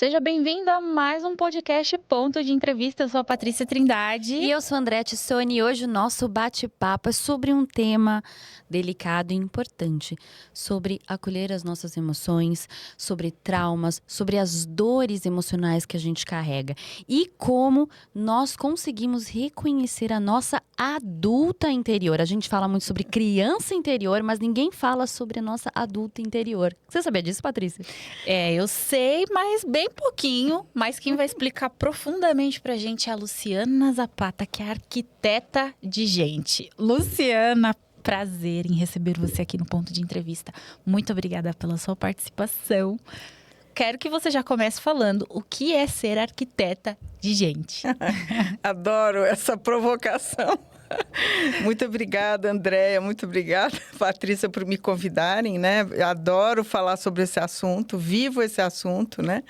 Seja bem-vindo a mais um podcast Ponto de Entrevista. Eu sou a Patrícia Trindade. E eu sou a André Tissoni e hoje o nosso bate-papo é sobre um tema delicado e importante. Sobre acolher as nossas emoções, sobre traumas, sobre as dores emocionais que a gente carrega. E como nós conseguimos reconhecer a nossa adulta interior. A gente fala muito sobre criança interior, mas ninguém fala sobre a nossa adulta interior. Você sabia disso, Patrícia? Eu sei, mas bem pouquinho. Mas quem vai explicar profundamente pra gente é a Luciana Zapata, que é arquiteta de gente. Luciana, prazer em receber você aqui no Ponto de Entrevista. Muito obrigada pela sua participação. Quero que você já comece falando o que é ser arquiteta de gente. Adoro essa provocação. Muito obrigada, Andréia. Muito obrigada, Patrícia, por me convidarem, né? Adoro falar sobre esse assunto, vivo esse assunto, né?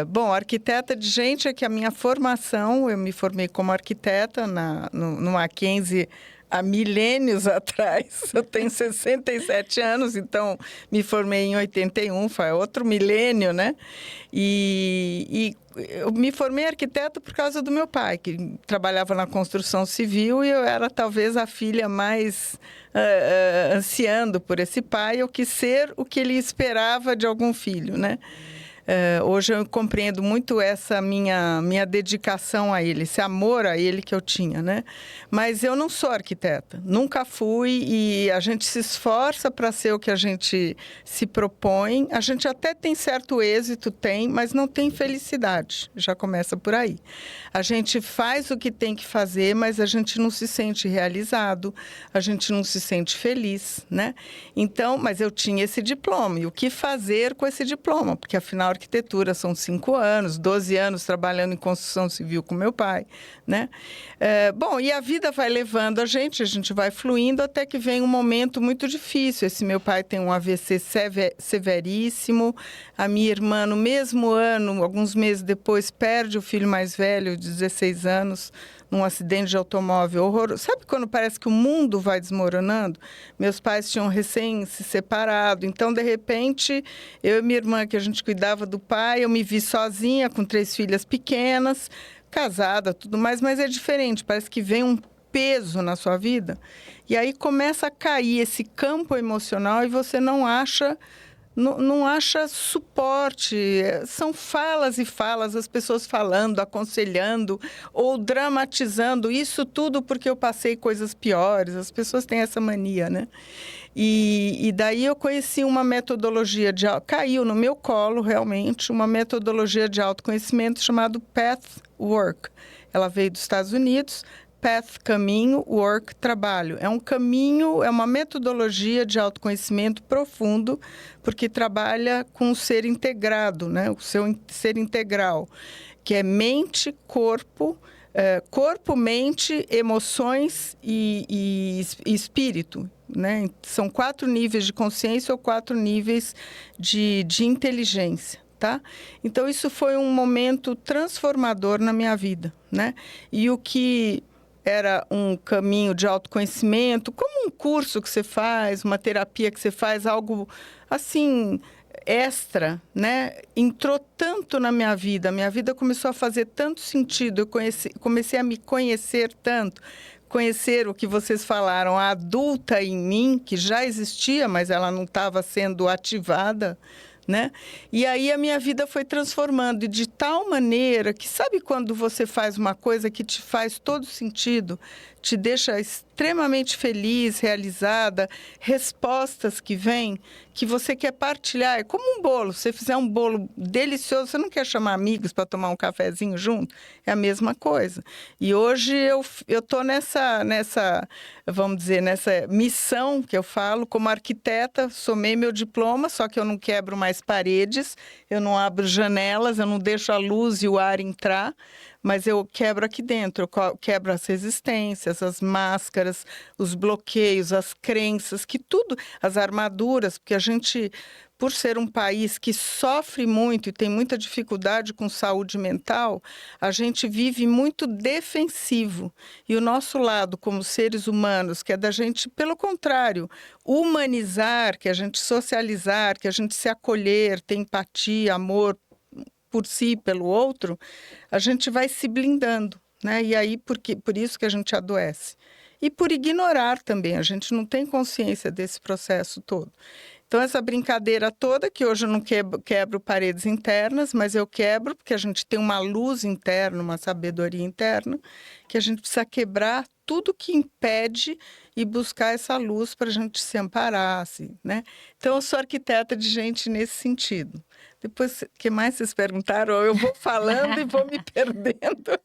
Bom, arquiteta de gente é que a minha formação, eu me formei como arquiteta no Mackenzie há milênios atrás. Eu tenho 67 anos, então me formei em 81, foi outro milênio, né? E eu me formei arquiteta por causa do meu pai, que trabalhava na construção civil, e eu era talvez a filha mais ansiando por esse pai. Eu quis ser o que ele esperava de algum filho, né? Hoje eu compreendo muito essa minha dedicação a ele, esse amor a ele que eu tinha, né? Mas eu não sou arquiteta, nunca fui, e a gente se esforça para ser o que a gente se propõe. A gente até tem certo êxito, mas não tem felicidade, já começa por aí. A gente faz o que tem que fazer, mas a gente não se sente realizado, a gente não se sente feliz, né? Então, mas eu tinha esse diploma, e o que fazer com esse diploma? Porque afinal, arquitetura são 5 anos, 12 anos trabalhando em construção civil com meu pai, né? Bom, e a vida vai levando a gente vai fluindo até que vem um momento muito difícil. Esse meu pai tem um AVC severíssimo, a minha irmã no mesmo ano, alguns meses depois, perde o filho mais velho, de 16 anos, num acidente de automóvel horroroso. Sabe quando parece que o mundo vai desmoronando? Meus pais tinham recém se separado, então, de repente, eu e minha irmã, que a gente cuidava do pai, eu me vi sozinha, com 3 filhas pequenas, casada, tudo mais, mas é diferente, parece que vem um peso na sua vida, e aí começa a cair esse campo emocional e você não acha suporte. São falas e falas, as pessoas falando, aconselhando ou dramatizando. Isso tudo porque eu passei coisas piores. As pessoas têm essa mania, né? E daí eu conheci uma metodologia caiu no meu colo, realmente, uma metodologia de autoconhecimento chamada Pathwork. Ela veio dos Estados Unidos. Path, caminho, work, trabalho. É um caminho, é uma metodologia de autoconhecimento profundo, porque trabalha com o ser integrado, né? O seu ser integral, que é mente, corpo, mente, emoções e espírito, né? São 4 níveis de consciência ou 4 níveis de inteligência. Tá? Então, isso foi um momento transformador na minha vida, né? E o que era um caminho de autoconhecimento, como um curso que você faz, uma terapia que você faz, algo assim extra, né? Entrou tanto na minha vida começou a fazer tanto sentido, eu comecei a me conhecer tanto, conhecer o que vocês falaram, a adulta em mim, que já existia, mas ela não estava sendo ativada, né? E aí a minha vida foi transformando, e de tal maneira que, sabe quando você faz uma coisa que te faz todo sentido, te deixa extremamente feliz, realizada, respostas que vêm, que você quer partilhar. É como um bolo. Se você fizer um bolo delicioso, você não quer chamar amigos para tomar um cafezinho junto? É a mesma coisa. E hoje eu estou nessa, vamos dizer, nessa missão que eu falo, como arquiteta, somei meu diploma, só que eu não quebro mais paredes, eu não abro janelas, eu não deixo a luz e o ar entrar, mas eu quebro aqui dentro, eu quebro as resistências, as máscaras, os bloqueios, as crenças, que tudo, as armaduras, porque a gente, por ser um país que sofre muito e tem muita dificuldade com saúde mental, a gente vive muito defensivo. E o nosso lado, como seres humanos, que é da gente, pelo contrário, humanizar, que é a gente socializar, que é a gente se acolher, ter empatia, amor, por si e pelo outro, a gente vai se blindando, né? E aí, por isso que a gente adoece. E por ignorar também, a gente não tem consciência desse processo todo. Então, essa brincadeira toda, que hoje eu não quebro paredes internas, mas eu quebro porque a gente tem uma luz interna, uma sabedoria interna, que a gente precisa quebrar tudo que impede e buscar essa luz para a gente se amparar, assim, né? Então, eu sou arquiteta de gente nesse sentido. Depois, o que mais vocês perguntaram? Eu vou falando e vou me perdendo.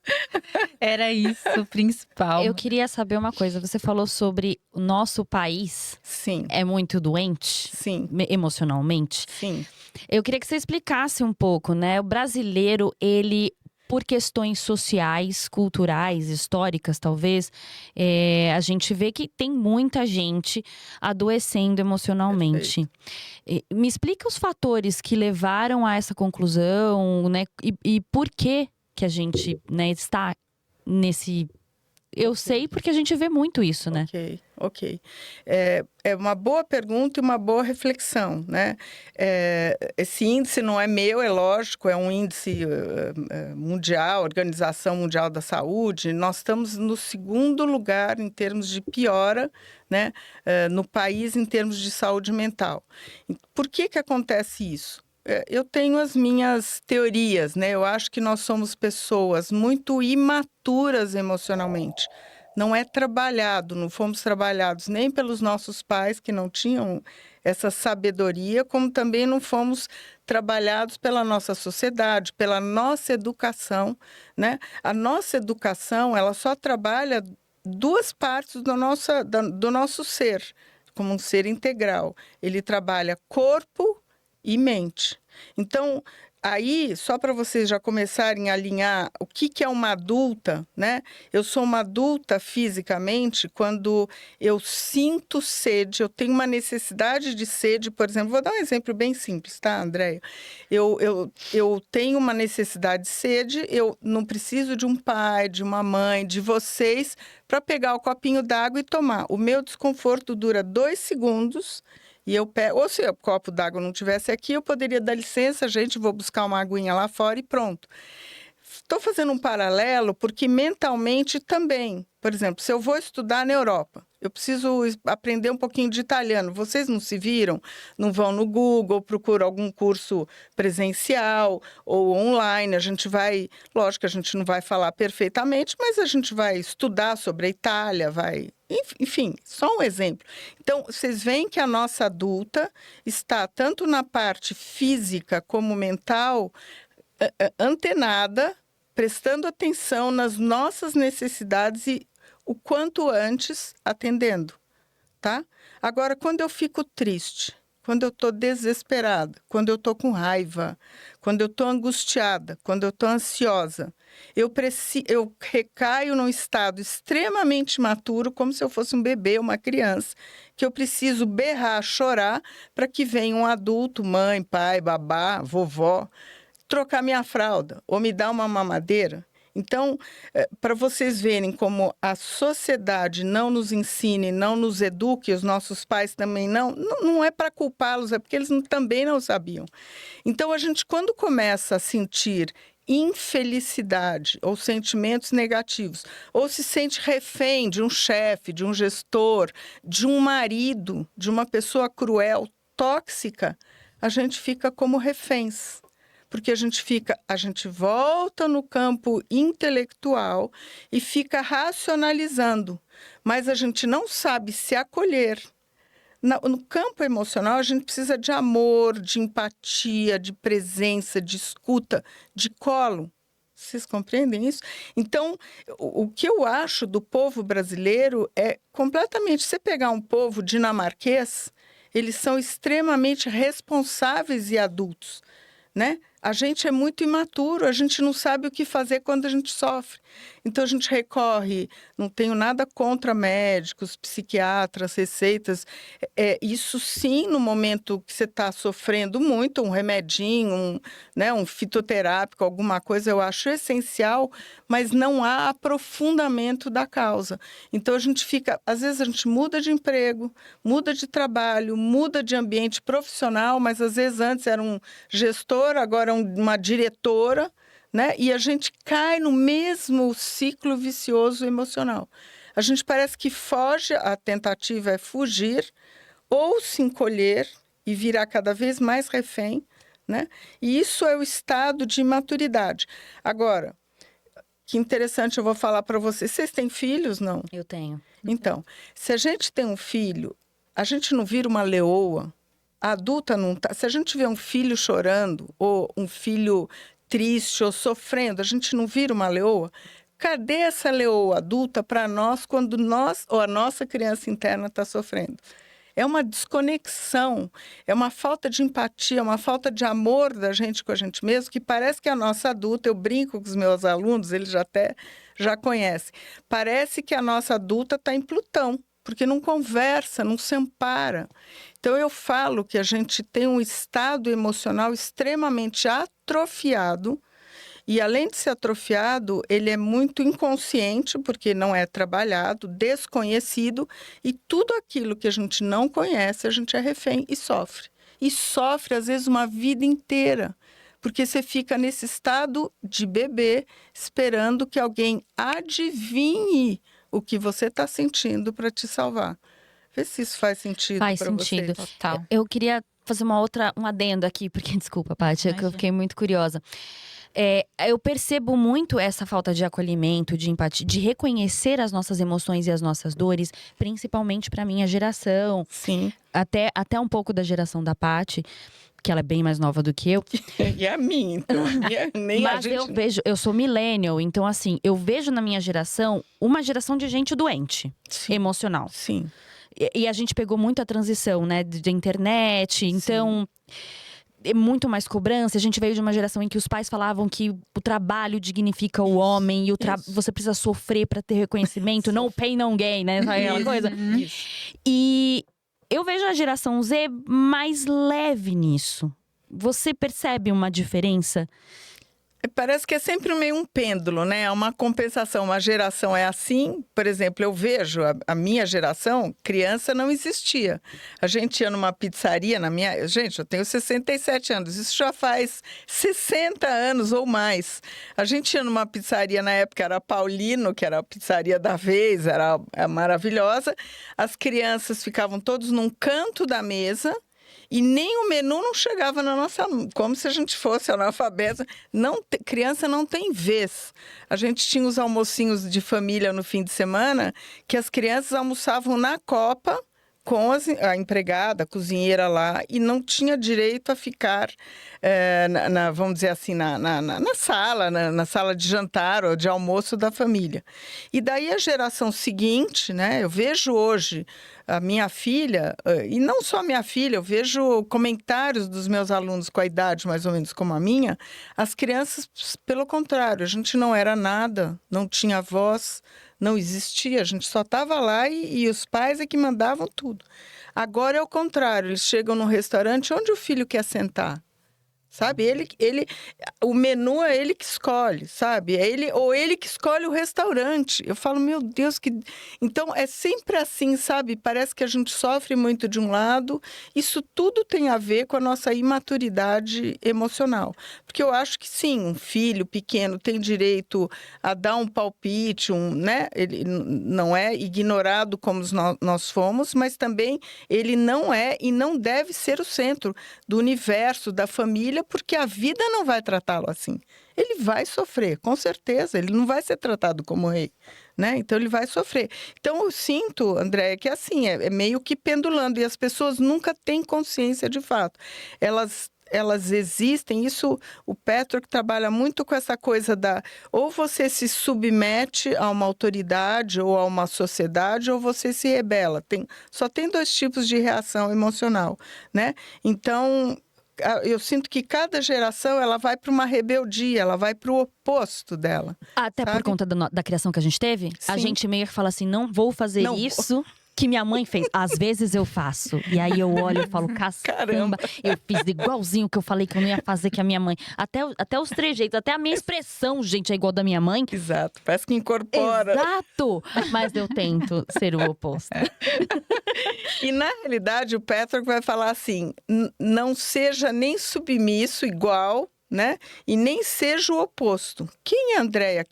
Era isso o principal. Eu queria saber uma coisa. Você falou sobre o nosso país Sim, é muito doente sim, emocionalmente. sim. Eu queria que você explicasse um pouco, né? O brasileiro, ele, por questões sociais, culturais, históricas, talvez, a gente vê que tem muita gente adoecendo emocionalmente. Me explica os fatores que levaram a essa conclusão, né? E por que a gente, né, está nesse... Eu sei porque a gente vê muito isso, né? Ok. É uma boa pergunta e uma boa reflexão, né? Esse índice não é meu, é lógico, é um índice mundial, Organização Mundial da Saúde. Nós estamos no segundo lugar em termos de piora, né? No país em termos de saúde mental. Por que acontece isso? Eu tenho as minhas teorias, né? Eu acho que nós somos pessoas muito imaturas emocionalmente. Não é trabalhado, não fomos trabalhados nem pelos nossos pais, que não tinham essa sabedoria, como também não fomos trabalhados pela nossa sociedade, pela nossa educação, né? A nossa educação, ela só trabalha duas partes do nosso ser, como um ser integral. Ele trabalha corpo e mente. Então, aí, só para vocês já começarem a alinhar o que é uma adulta, né? Eu sou uma adulta fisicamente quando eu sinto sede, eu tenho uma necessidade de sede, por exemplo, vou dar um exemplo bem simples, tá, Andréia? Eu tenho uma necessidade de sede, eu não preciso de um pai, de uma mãe, de vocês, para pegar o copinho d'água e tomar. O meu desconforto dura 2 segundos. E eu pego, ou se o copo d'água não tivesse aqui, eu poderia dar licença, gente, vou buscar uma aguinha lá fora e pronto. Estou fazendo um paralelo porque mentalmente também, por exemplo, se eu vou estudar na Europa, eu preciso aprender um pouquinho de italiano. Vocês não se viram? Não vão no Google, procuram algum curso presencial ou online. A gente vai, lógico que a gente não vai falar perfeitamente, mas a gente vai estudar sobre a Itália, vai... Enfim, só um exemplo. Então, vocês veem que a nossa adulta está tanto na parte física como mental antenada, prestando atenção nas nossas necessidades e o quanto antes atendendo, tá? Agora, quando eu fico triste, quando eu estou desesperada, quando eu estou com raiva, quando eu estou angustiada, quando eu estou ansiosa, eu recaio num estado extremamente imaturo, como se eu fosse um bebê, uma criança, que eu preciso berrar, chorar, para que venha um adulto, mãe, pai, babá, vovó, trocar minha fralda ou me dar uma mamadeira. Então, para vocês verem como a sociedade não nos ensine, não nos eduque, os nossos pais também não é para culpá-los, é porque eles também não sabiam. Então, a gente, quando começa a sentir infelicidade ou sentimentos negativos, ou se sente refém de um chefe, de um gestor, de um marido, de uma pessoa cruel, tóxica, a gente fica como reféns. Porque a gente volta no campo intelectual e fica racionalizando, mas a gente não sabe se acolher. No campo emocional, a gente precisa de amor, de empatia, de presença, de escuta, de colo. Vocês compreendem isso? Então, o que eu acho do povo brasileiro é completamente... Você pegar um povo dinamarquês, eles são extremamente responsáveis e adultos, né? A gente é muito imaturo, a gente não sabe o que fazer quando a gente sofre. Então a gente recorre, não tenho nada contra médicos, psiquiatras, receitas. Isso sim, no momento que você está sofrendo muito, um remedinho, um fitoterápico, alguma coisa, eu acho essencial, mas não há aprofundamento da causa. Então a gente fica, às vezes a gente muda de emprego, muda de trabalho, muda de ambiente profissional, mas às vezes antes era um gestor, agora uma diretora, né? E a gente cai no mesmo ciclo vicioso emocional. A gente parece que foge, a tentativa é fugir ou se encolher e virar cada vez mais refém, né? E isso é o estado de imaturidade. Agora, que interessante, eu vou falar para vocês. Vocês têm filhos, não? Eu tenho. Então, se a gente tem um filho, a gente não vira uma leoa. A adulta não tá. Se a gente vê um filho chorando ou um filho triste ou sofrendo, a gente não vira uma leoa? Cadê essa leoa adulta para nós quando nós ou a nossa criança interna está sofrendo? É uma desconexão, é uma falta de empatia, uma falta de amor da gente com a gente mesmo, que parece que a nossa adulta, eu brinco com os meus alunos, eles já conhecem, parece que a nossa adulta está em Plutão, porque não conversa, não se ampara. Então, eu falo que a gente tem um estado emocional extremamente atrofiado, e além de ser atrofiado, ele é muito inconsciente, porque não é trabalhado, desconhecido, e tudo aquilo que a gente não conhece, a gente é refém e sofre. E sofre, às vezes, uma vida inteira, porque você fica nesse estado de bebê, esperando que alguém adivinhe o que você está sentindo para te salvar. Vê se isso faz sentido para você. Faz sentido. Total. Eu queria fazer um adendo aqui, porque, desculpa, Paty, que eu fiquei muito curiosa. Eu percebo muito essa falta de acolhimento, de empatia, de reconhecer as nossas emoções e as nossas dores, principalmente para minha geração. Sim. Até um pouco da geração da Paty, que ela é bem mais nova do que eu. E a minha, então. Nem Mas a gente... eu sou millennial, então assim, eu vejo na minha geração uma geração de gente doente, emocional. Sim. E a gente pegou muito a transição, né, de internet, então é muito mais cobrança. A gente veio de uma geração em que os pais falavam que o trabalho dignifica o homem e você precisa sofrer para ter reconhecimento, no pain, no gain, né, aquela coisa. Isso. E eu vejo a geração Z mais leve nisso. Você percebe uma diferença? Parece que é sempre meio um pêndulo, né? É uma compensação. Uma geração é assim, por exemplo, eu vejo a minha geração, criança não existia. A gente ia numa pizzaria, gente, eu tenho 67 anos, isso já faz 60 anos ou mais. A gente ia numa pizzaria, na época era Paulino, que era a pizzaria da vez, era maravilhosa. As crianças ficavam todos num canto da mesa, e nem o menu não chegava na nossa... Como se a gente fosse analfabeta. Criança não tem vez. A gente tinha os almocinhos de família no fim de semana, que as crianças almoçavam na copa com a empregada, a cozinheira lá, e não tinha direito a ficar, vamos dizer assim, na sala de jantar ou de almoço da família. E daí a geração seguinte, né, eu vejo hoje a minha filha, e não só a minha filha, eu vejo comentários dos meus alunos com a idade mais ou menos como a minha, as crianças, pelo contrário, a gente não era nada, não tinha voz, não existia, a gente só estava lá e os pais é que mandavam tudo. Agora é o contrário, eles chegam num restaurante, onde o filho quer sentar? Sabe? O menu é ele que escolhe, sabe? Ou ele que escolhe o restaurante. Eu falo, meu Deus, que... Então, é sempre assim, sabe? Parece que a gente sofre muito de um lado. Isso tudo tem a ver com a nossa imaturidade emocional. Porque eu acho que, sim, um filho pequeno tem direito a dar um palpite, né? Ele não é ignorado como nós fomos, mas também ele não é e não deve ser o centro do universo, da família, porque a vida não vai tratá-lo assim. Ele vai sofrer, com certeza. Ele não vai ser tratado como rei, né? Então, ele vai sofrer. Então, eu sinto, André, que assim, é meio que pendulando. E as pessoas nunca têm consciência de fato. Elas existem. Isso, o Petro que trabalha muito com essa coisa ou você se submete a uma autoridade ou a uma sociedade, ou você se rebela. Só tem dois tipos de reação emocional, né? Então... eu sinto que cada geração ela vai para uma rebeldia, ela vai para o oposto dela. Até sabe? por conta da criação que a gente teve, a Sim. gente meio que fala assim, não vou fazer Não vou. isso que minha mãe fez. Às vezes eu faço. E aí eu olho e falo, caramba, eu fiz igualzinho que eu falei que eu não ia fazer que a minha mãe. Até os trejeitos, até a minha expressão, gente, é igual da minha mãe. Exato, parece que incorpora. Exato! Mas eu tento ser o oposto. E na realidade o Petrarch vai falar assim, não seja nem submisso igual, né? E nem seja o oposto. Quem é a Andréia?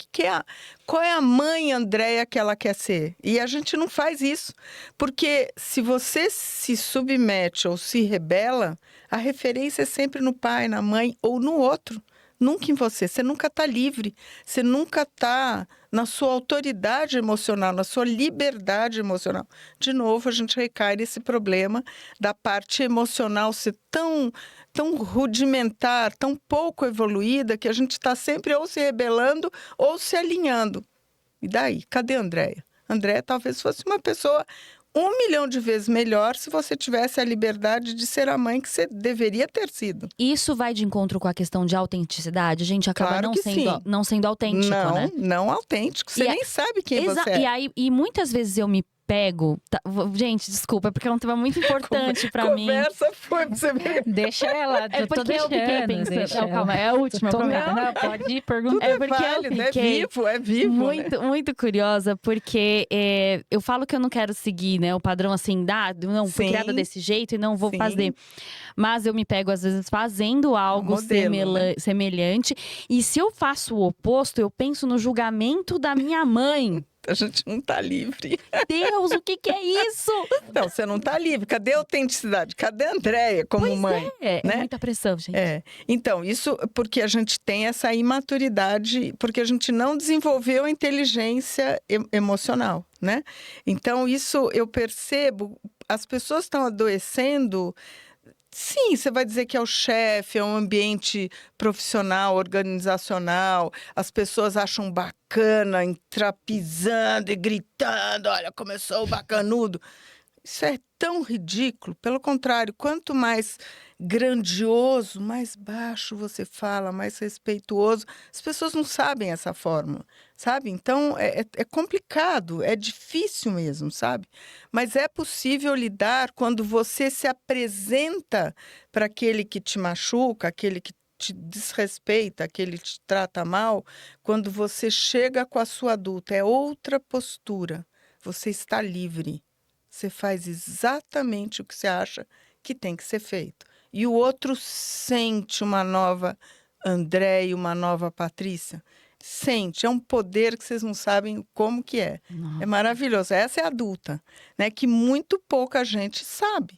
Qual é a mãe Andréia que ela quer ser? E a gente não faz isso. Porque se você se submete ou se rebela, a referência é sempre no pai, na mãe ou no outro. Nunca em você. Você nunca está livre. Você nunca está na sua autoridade emocional, na sua liberdade emocional. De novo, a gente recai nesse problema da parte emocional ser tão rudimentar, tão pouco evoluída, que a gente está sempre ou se rebelando ou se alinhando. E daí? Cadê a Andréia? Andréia talvez fosse uma pessoa 1 milhão de vezes melhor se você tivesse a liberdade de ser a mãe que você deveria ter sido. Isso vai de encontro com a questão de autenticidade? A gente acaba Claro que sim. não sendo autêntico, né? Não autêntico. Você nem sabe quem você é. E muitas vezes eu me pego... Gente, desculpa, é porque é um tema muito importante pra mim. Conversa foi pra você ver. Deixa ela, É eu tô porque eu deixando. fiquei pensando... deixa Não, calma, é a última. Tô prometo. não, pode ir perguntar. É porque eu válido, fiquei é vivo, muito, né? muito curiosa, porque eu falo que eu não quero seguir, né, o padrão assim, não, fui Sim. criada desse jeito e não vou Sim. fazer. Mas eu me pego, às vezes, fazendo algo modelo, né? semelhante. E se eu faço o oposto, eu penso no julgamento da minha mãe. A gente não tá livre. Deus, o que é isso? Não, você não tá livre. Cadê a autenticidade? Cadê a Andréia como mãe? É né? muita pressão, gente. Então, isso porque a gente tem essa imaturidade, porque a gente não desenvolveu a inteligência emocional, né? Então, isso eu percebo, as pessoas estão adoecendo. Sim, você vai dizer que é o chefe, é um ambiente profissional, organizacional, as pessoas acham bacana, entrar pisando e gritando, olha, começou o bacanudo. Isso é tão ridículo. Pelo contrário, quanto mais grandioso, mais baixo você fala, mais respeituoso. As pessoas não sabem essa fórmula, sabe? Então, é complicado, é difícil mesmo, sabe? Mas é possível lidar quando você se apresenta para aquele que te machuca, aquele que te desrespeita, aquele que te trata mal, quando você chega com a sua adulta. É outra postura. Você está livre. Você faz exatamente o que você acha que tem que ser feito. E o outro sente uma nova André e uma nova Patrícia. Sente, é um poder que vocês não sabem como que é. Nossa. É maravilhoso. Essa é a adulta, né? Que muito pouca gente sabe?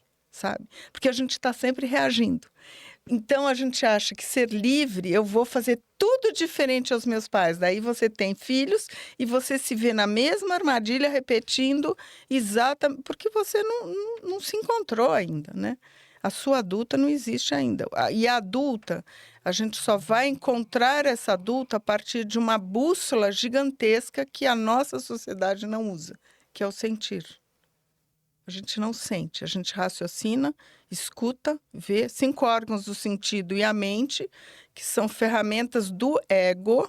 Porque a gente está sempre reagindo. Então, a gente acha que ser livre, eu vou fazer tudo diferente aos meus pais. Daí você tem filhos e você se vê na mesma armadilha repetindo exatamente, porque você não se encontrou ainda, né? A sua adulta não existe ainda. E a adulta, a gente só vai encontrar essa adulta a partir de uma bússola gigantesca que a nossa sociedade não usa, que é o sentir. A gente não sente, a gente raciocina, escuta, vê. 5 órgãos do sentido e a mente, que são ferramentas do ego,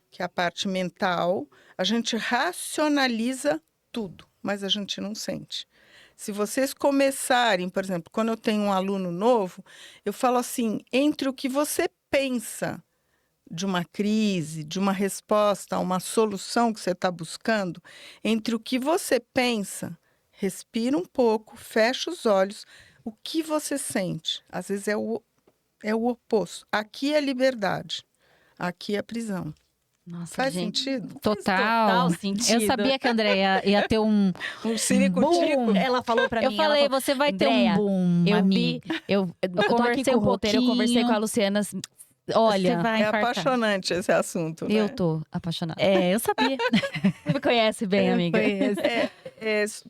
que é a parte mental. A gente racionaliza tudo, mas a gente não sente. Se vocês começarem, por exemplo, quando eu tenho um aluno novo, eu falo assim, entre o que você pensa de uma crise, de uma resposta a uma solução que você está buscando, entre o que você pensa... Respira um pouco, fecha os olhos. O que você sente? Às vezes é o oposto. Aqui é liberdade, aqui é prisão. Nossa, Faz gente. sentido? Total sentido. Eu sabia que a Andréia ia ter um ciricutico. Ela falou pra mim. Eu falei, ela falou, você vai ter Andréia, um boom, eu amiga. eu tô aqui com o roteiro, eu conversei com a Luciana. Olha, Você vai É infartar. apaixonante esse assunto, né? eu tô apaixonada. Eu sabia. Você me conhece bem, amiga.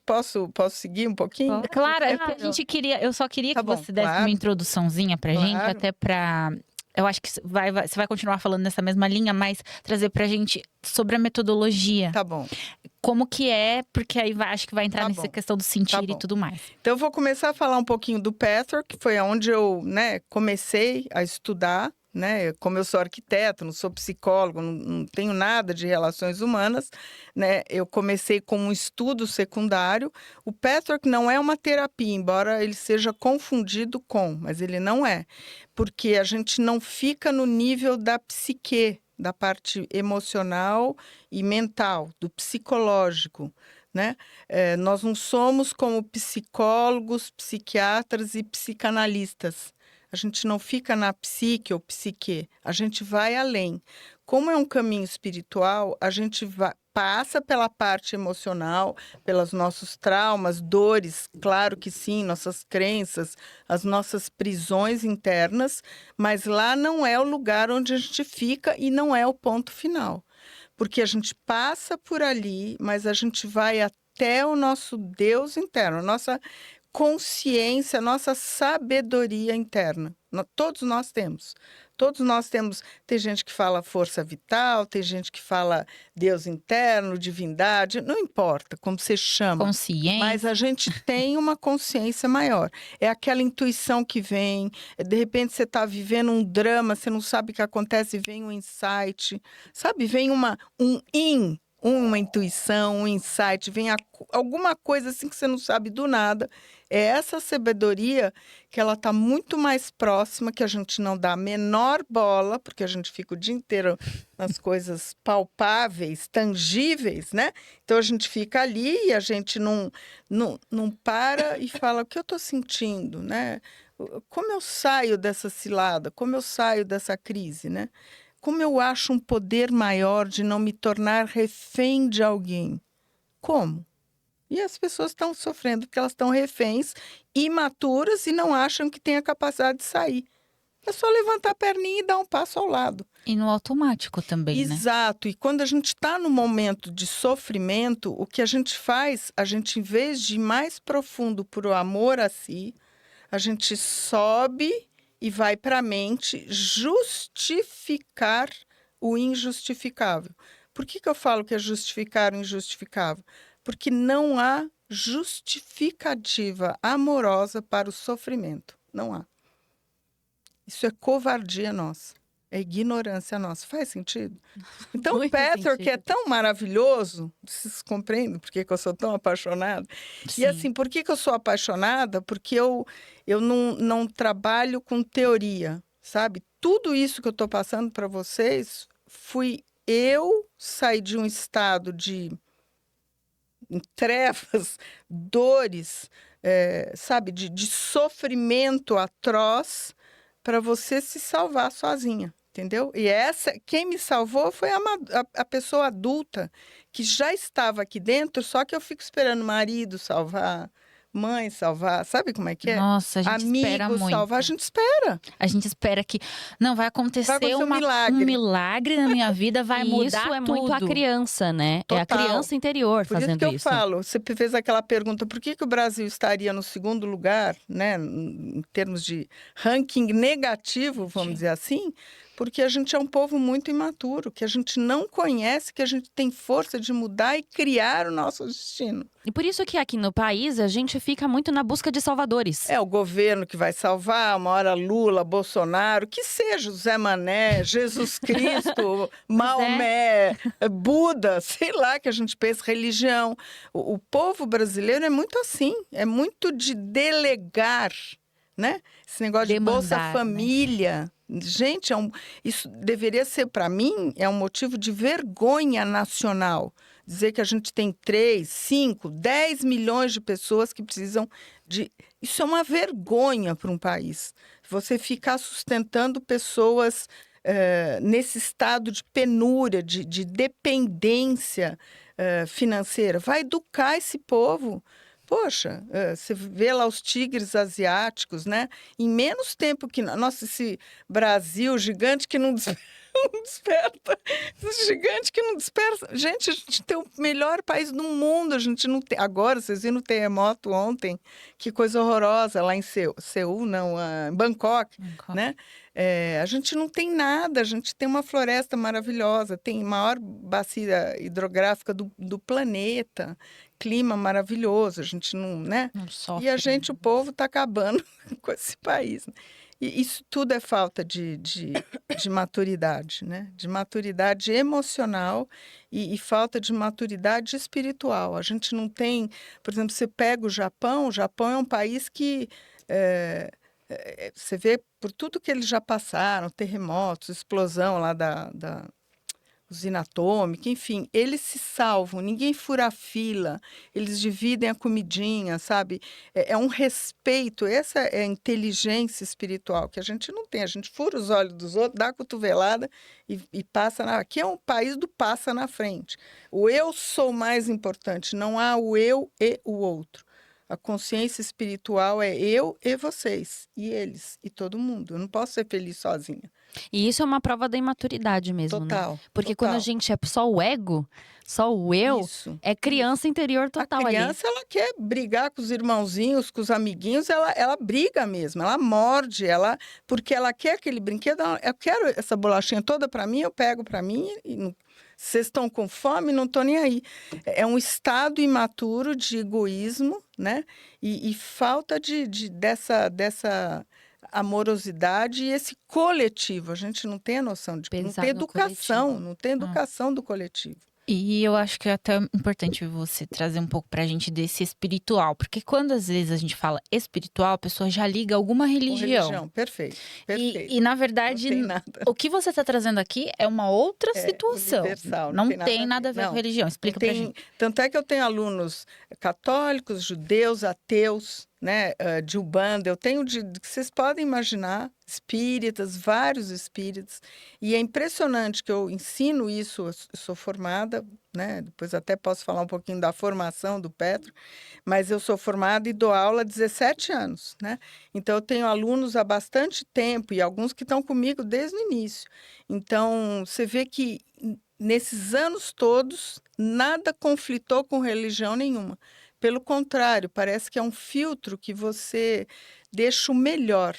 Posso seguir um pouquinho? Claro, é porque a gente queria. Eu só queria Tá que bom, você desse claro. uma introduçãozinha pra gente, Claro. até pra. Eu acho que você vai continuar falando nessa mesma linha, mas trazer pra gente sobre a metodologia. Tá bom. como que é, porque aí acho que vai entrar Tá nessa bom. questão do sentir Tá e bom. tudo mais. Então, eu vou começar a falar um pouquinho do Pathwork, que foi onde eu, né, comecei a estudar, né? Como eu sou arquiteto, não sou psicólogo, não tenho nada de relações humanas, né? Eu comecei com um estudo secundário. O Pathwork não é uma terapia, embora ele seja confundido com, mas ele não é, porque a gente não fica no nível da psique, da parte emocional e mental, do psicológico, né? Nós não somos como psicólogos, psiquiatras e psicanalistas. A gente não fica na psique ou psique, a gente vai além. Como é um caminho espiritual, a gente passa pela parte emocional, pelos nossos traumas, dores, claro que sim, nossas crenças, as nossas prisões internas, mas lá não é o lugar onde a gente fica e não é o ponto final. Porque a gente passa por ali, mas a gente vai até o nosso Deus interno, a nossa consciência, a nossa sabedoria interna. Todos nós temos. Todos nós temos. Tem gente que fala força vital, tem gente que fala Deus interno, divindade, não importa como você chama. Consciência. Mas a gente tem uma consciência maior. É aquela intuição que vem, de repente você está vivendo um drama, você não sabe o que acontece, vem um insight, sabe? Vem uma intuição, um insight, vem alguma coisa assim que você não sabe do nada. É essa sabedoria que ela está muito mais próxima, que a gente não dá a menor bola, porque a gente fica o dia inteiro nas coisas palpáveis, tangíveis, né? Então a gente fica ali e a gente não para e fala o que eu estou sentindo, né? Como eu saio dessa cilada? Como eu saio dessa crise, né? Como eu acho um poder maior de não me tornar refém de alguém? Como? E as pessoas estão sofrendo porque elas estão reféns, imaturas e não acham que têm a capacidade de sair. É só levantar a perninha e dar um passo ao lado. E no automático também, né? Exato. E quando a gente está no momento de sofrimento, o que a gente faz, a gente, em vez de ir mais profundo por o amor a si, a gente sobe e vai para a mente justificar o injustificável. Por que eu falo que é justificar o injustificável? Porque não há justificativa amorosa para o sofrimento. Não há. Isso é covardia nossa. É ignorância nossa. Faz sentido? Então, o Pathwork é tão maravilhoso. Vocês compreendem por que eu sou tão apaixonada? Sim. E assim, por que eu sou apaixonada? Porque eu não trabalho com teoria, sabe? Tudo isso que eu estou passando para vocês, fui eu sair de um estado de trevas, dores, sabe? De sofrimento atroz para você se salvar sozinha. Entendeu? E quem me salvou foi a pessoa adulta que já estava aqui dentro, só que eu fico esperando o marido salvar, mãe salvar, sabe como é que é? Nossa, a gente espera Amigo muito. salvar, a gente espera. A gente espera que não vai acontecer, um milagre. um milagre na minha vida, vai E mudar isso é tudo. muito a criança, né? É a Total. criança interior Por isso fazendo que eu isso. falo, você fez aquela pergunta, por que o Brasil estaria no segundo lugar, né, em termos de ranking negativo, vamos dizer assim? Porque a gente é um povo muito imaturo, que a gente não conhece, que a gente tem força de mudar e criar o nosso destino. E por isso que aqui no país a gente fica muito na busca de salvadores. É o governo que vai salvar, uma hora Lula, Bolsonaro, que seja Zé Mané, Jesus Cristo, Maomé, Buda, sei lá, que a gente pensa, religião. O povo brasileiro é muito assim, é muito de delegar, né? Esse negócio Demandar, de Bolsa Família. Gente, isso deveria ser, para mim, é um motivo de vergonha nacional. Dizer que a gente tem 3, 5, 10 milhões de pessoas que precisam de... Isso é uma vergonha para um país. Você ficar sustentando pessoas nesse estado de penúria, de dependência financeira. Vai educar esse povo. Poxa, você vê lá os tigres asiáticos, né? Em menos tempo que... Nossa, esse Brasil gigante que não não desperta. Esse gigante que não desperta. Gente, a gente tem o melhor país do mundo. A gente não tem. Agora, vocês viram o terremoto ontem? Que coisa horrorosa lá em Seul, não, em Bangkok, né? A gente não tem nada. A gente tem uma floresta maravilhosa, tem a maior bacia hidrográfica do planeta, clima maravilhoso. A gente não, né? Não sofre. E a gente, o povo, está acabando com esse país. E isso tudo é falta de maturidade, né? De maturidade emocional e falta de maturidade espiritual. A gente não tem... Por exemplo, você pega o Japão é um país que... você vê por tudo que eles já passaram, terremotos, explosão lá da usina atômica, enfim, eles se salvam, ninguém fura a fila, eles dividem a comidinha, sabe? É um respeito, essa é a inteligência espiritual que a gente não tem. A gente fura os olhos dos outros, dá a cotovelada e passa aqui é um país do passa na frente. O eu sou mais importante, não há o eu e o outro. A consciência espiritual é eu e vocês, e eles, e todo mundo. Eu não posso ser feliz sozinha. E isso é uma prova da imaturidade mesmo, Total, né? Porque total. quando a gente é só o ego, só o eu, Isso. é criança interior total A ali. criança, ela quer brigar com os irmãozinhos, com os amiguinhos, ela briga mesmo, ela morde, porque ela quer aquele brinquedo, eu quero essa bolachinha toda para mim, eu pego para mim, e vocês estão com fome, não estou nem aí. É um estado imaturo de egoísmo, né? E falta dessa amorosidade e esse coletivo. A gente não tem a noção de... Não Pensar tem no educação, coletivo. não tem educação do coletivo. E eu acho que é até importante você trazer um pouco pra gente desse espiritual. Porque quando às vezes a gente fala espiritual, a pessoa já liga alguma Com religião. Perfeito, perfeito. E na verdade, Não tem nada. o que você está trazendo aqui é uma outra situação. Universal, não tem nada a ver Não, com religião. Explica pra gente. Tanto é que eu tenho alunos católicos, judeus, ateus, né, de Umbanda, eu tenho que vocês podem imaginar, espíritas, vários espíritas, e é impressionante que eu ensino isso, eu sou formada, né, depois até posso falar um pouquinho da formação do Petro, mas eu sou formada e dou aula há 17 anos, né, então eu tenho alunos há bastante tempo e alguns que estão comigo desde o início, então você vê que nesses anos todos, nada conflitou com religião nenhuma. Pelo contrário, parece que é um filtro que você deixa o melhor,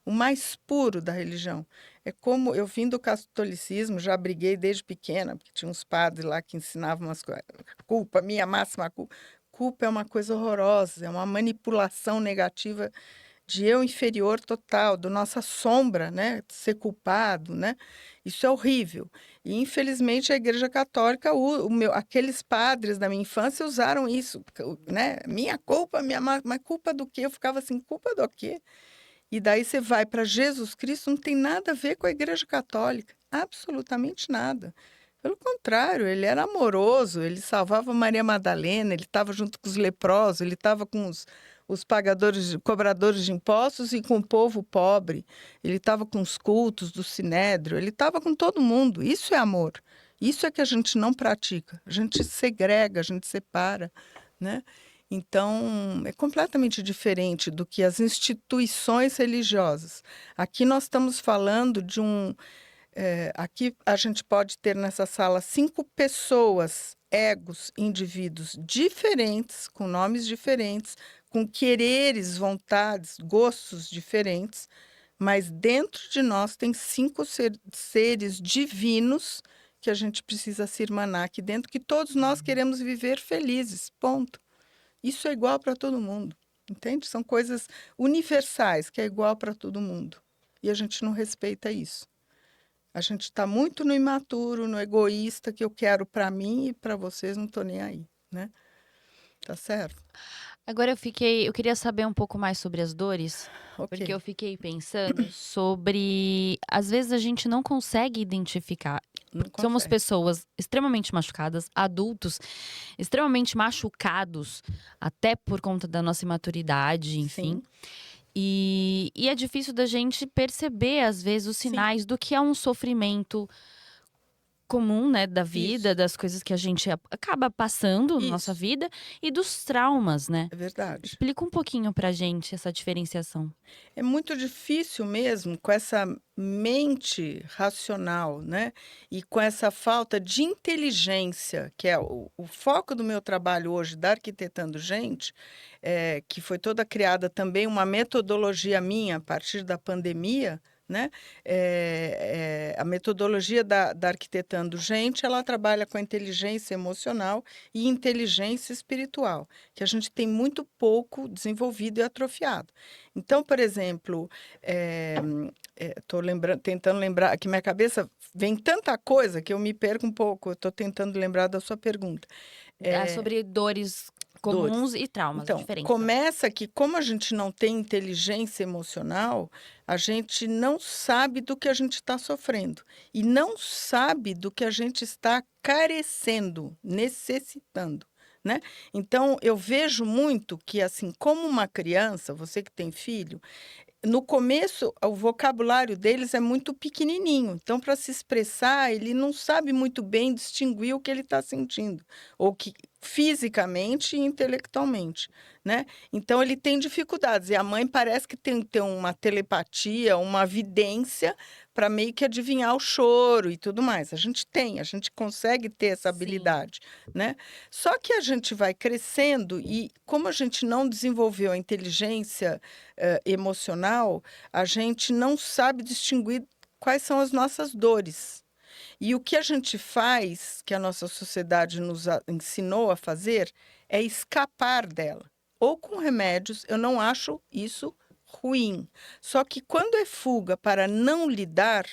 o mais puro da religião. É como eu vim do catolicismo, já briguei desde pequena, porque tinha uns padres lá que ensinavam umas coisas. Culpa, minha máxima culpa. Culpa é uma coisa horrorosa, é uma manipulação negativa de eu inferior total, do nossa sombra, né? Ser culpado, né? Isso é horrível. E, infelizmente, a Igreja Católica, aqueles padres da minha infância usaram isso, né? Minha culpa, mas culpa do quê? Eu ficava assim, culpa do quê? E daí você vai para Jesus Cristo, não tem nada a ver com a Igreja Católica, absolutamente nada. Pelo contrário, ele era amoroso, ele salvava Maria Madalena, ele estava junto com os leprosos, ele estava com os cobradores de impostos e com o povo pobre. Ele estava com os cultos do Sinédrio, ele estava com todo mundo. Isso é amor. Isso é que a gente não pratica. A gente segrega, a gente separa, né? Então, é completamente diferente do que as instituições religiosas. Aqui nós estamos falando de aqui a gente pode ter nessa sala 5 pessoas, egos, indivíduos diferentes, com nomes diferentes, com quereres, vontades, gostos diferentes, mas dentro de nós tem 5 seres divinos que a gente precisa se irmanar aqui dentro, que todos nós queremos viver felizes, ponto. Isso é igual para todo mundo, entende? São coisas universais, que é igual para todo mundo. E a gente não respeita isso. A gente está muito no imaturo, no egoísta, que eu quero para mim e para vocês não estou nem aí, né? Tá certo? Agora eu queria saber um pouco mais sobre as dores, Ok. porque eu fiquei pensando sobre, às vezes a gente não consegue identificar. Não Somos consegue. pessoas extremamente machucadas, adultos extremamente machucados, até por conta da nossa imaturidade, enfim. E é difícil da gente perceber, às vezes, os sinais do que é um sofrimento comum, né, da vida, das coisas que a gente acaba passando na nossa Isso. vida e dos traumas, né? É verdade. Explica um pouquinho pra gente essa diferenciação. É muito difícil mesmo com essa mente racional, né? E com essa falta de inteligência, que é o foco do meu trabalho hoje, da Arquitetando Gente, que foi toda criada também uma metodologia minha a partir da pandemia, né? A metodologia da Arquitetando Gente, ela trabalha com a inteligência emocional e inteligência espiritual, que a gente tem muito pouco desenvolvido e atrofiado. Então, por exemplo, estou tentando lembrar, aqui minha cabeça vem tanta coisa que eu me perco um pouco, estou tentando lembrar da sua pergunta. Sobre dores Dores. comuns e traumas, a Então, diferença. começa que, como a gente não tem inteligência emocional, a gente não sabe do que a gente está sofrendo e não sabe do que a gente está carecendo, necessitando, né? Então, eu vejo muito que, assim, como uma criança, você que tem filho, no começo, o vocabulário deles é muito pequenininho. Então, para se expressar, ele não sabe muito bem distinguir o que ele está sentindo, ou que fisicamente e intelectualmente, né? Então, ele tem dificuldades. E a mãe parece que tem uma telepatia, uma vidência para meio que adivinhar o choro e tudo mais. A gente consegue ter essa habilidade, né? Só que a gente vai crescendo e, como a gente não desenvolveu a inteligência emocional, a gente não sabe distinguir quais são as nossas dores. E o que a gente faz, que a nossa sociedade nos ensinou a fazer, é escapar dela. Ou com remédios, eu não acho isso ruim. Só que quando é fuga para não lidar,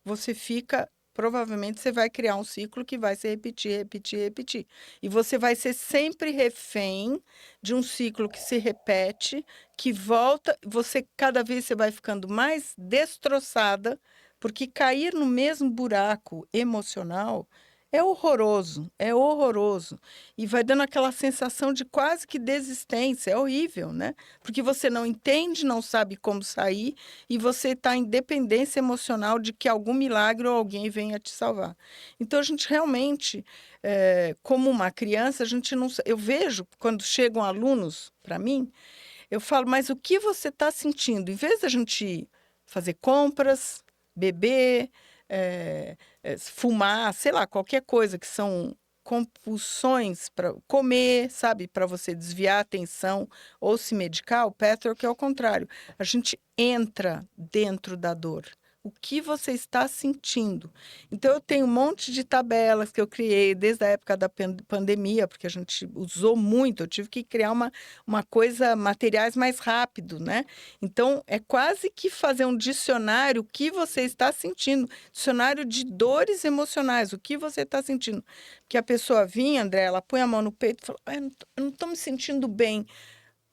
você fica... Provavelmente você vai criar um ciclo que vai se repetir, repetir, repetir. E você vai ser sempre refém de um ciclo que se repete, que volta, cada vez você vai ficando mais destroçada, porque cair no mesmo buraco emocional é horroroso. E vai dando aquela sensação de quase que desistência, é horrível, né? Porque você não entende, não sabe como sair, e você está em dependência emocional de que algum milagre ou alguém venha te salvar. Então, a gente realmente, como uma criança, a gente não... Eu vejo, quando chegam alunos para mim, eu falo, mas o que você está sentindo? Em vez da gente fazer compras, beber, fumar, sei lá, qualquer coisa que são compulsões para comer, sabe, para você desviar a atenção ou se medicar, o Patrick é o contrário. A gente entra dentro da dor. O que você está sentindo? Então, eu tenho um monte de tabelas que eu criei desde a época da pandemia, porque a gente usou muito, eu tive que criar uma coisa, materiais mais rápido, né? Então, é quase que fazer um dicionário, o que você está sentindo, dicionário de dores emocionais, o que você está sentindo. Porque a pessoa vinha, André, ela põe a mão no peito e fala, eu não estou me sentindo bem.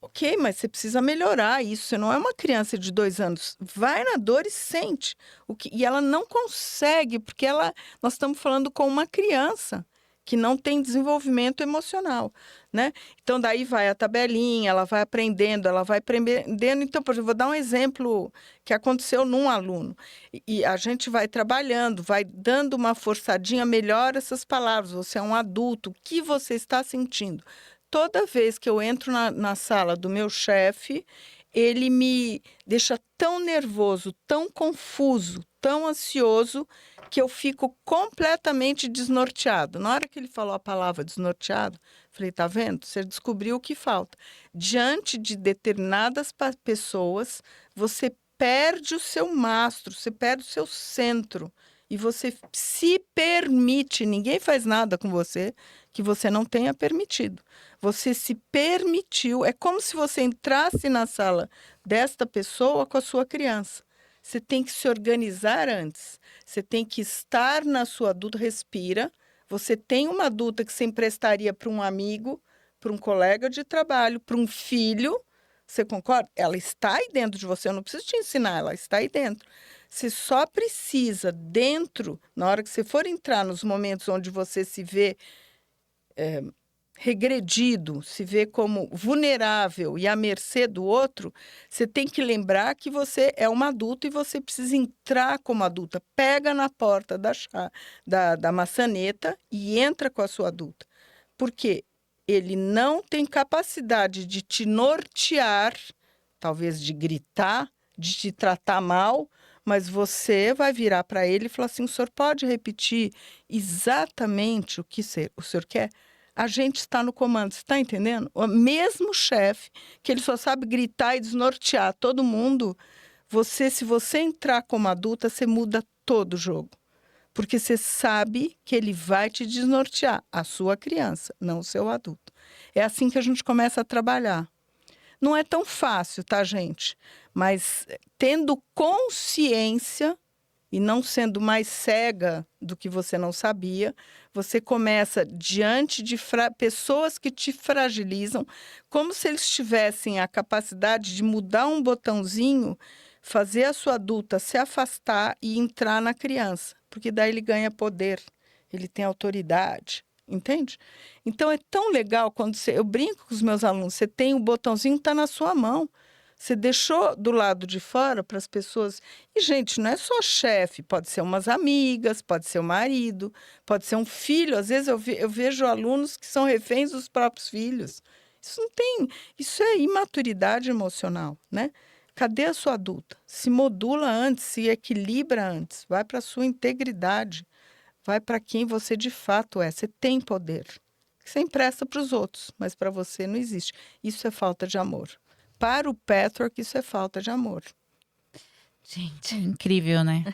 Ok, mas você precisa melhorar isso. Você não é uma criança de 2 anos. Vai na dor e sente. E ela não consegue, porque nós estamos falando com uma criança que não tem desenvolvimento emocional, né? Então, daí vai a tabelinha, ela vai aprendendo. Então, por exemplo, vou dar um exemplo que aconteceu num aluno. E a gente vai trabalhando, vai dando uma forçadinha, melhora essas palavras. Você é um adulto, o que você está sentindo? Toda vez que eu entro na sala do meu chefe, ele me deixa tão nervoso, tão confuso, tão ansioso, que eu fico completamente desnorteado. Na hora que ele falou a palavra desnorteado, falei, tá vendo? Você descobriu o que falta. Diante de determinadas pessoas, você perde o seu mastro, você perde o seu centro. E você se permite, ninguém faz nada com você que você não tenha permitido. Você se permitiu, é como se você entrasse na sala desta pessoa com a sua criança. Você tem que se organizar antes, você tem que estar na sua adulta, respira. Você tem uma adulta que você emprestaria para um amigo, para um colega de trabalho, para um filho. Você concorda? Ela está aí dentro de você, eu não preciso te ensinar, ela está aí dentro. Você só precisa, dentro, na hora que você for entrar nos momentos onde você se vê regredido, se vê como vulnerável e à mercê do outro, você tem que lembrar que você é uma adulta e você precisa entrar como adulta. Pega na porta da maçaneta e entra com a sua adulta. Porque ele não tem capacidade de te nortear, talvez de gritar, de te tratar mal, mas você vai virar para ele e falar assim: o senhor pode repetir exatamente o que o senhor quer? A gente está no comando, você está entendendo? O mesmo chefe, que ele só sabe gritar e desnortear todo mundo, se você entrar como adulta, você muda todo o jogo. Porque você sabe que ele vai te desnortear, a sua criança, não o seu adulto. É assim que a gente começa a trabalhar. Não é tão fácil, tá, gente? Mas tendo consciência e não sendo mais cega do que você não sabia, você começa diante de pessoas que te fragilizam, como se eles tivessem a capacidade de mudar um botãozinho, fazer a sua adulta se afastar e entrar na criança, porque daí ele ganha poder, ele tem autoridade, entende? Então, é tão legal quando eu brinco com os meus alunos, você tem o botãozinho, está na sua mão. Você deixou do lado de fora para as pessoas. E, gente, não é só chefe, pode ser umas amigas, pode ser o marido, pode ser um filho. Às vezes eu vejo alunos que são reféns dos próprios filhos. Isso não tem. Isso é imaturidade emocional, né? Cadê a sua adulta? Se modula antes, se equilibra antes, vai para a sua integridade, vai para quem você de fato é. Você tem poder. Você empresta para os outros, mas para você não existe. Isso é falta de amor. Para o Patrick, isso é falta de amor. Gente, É incrível, né?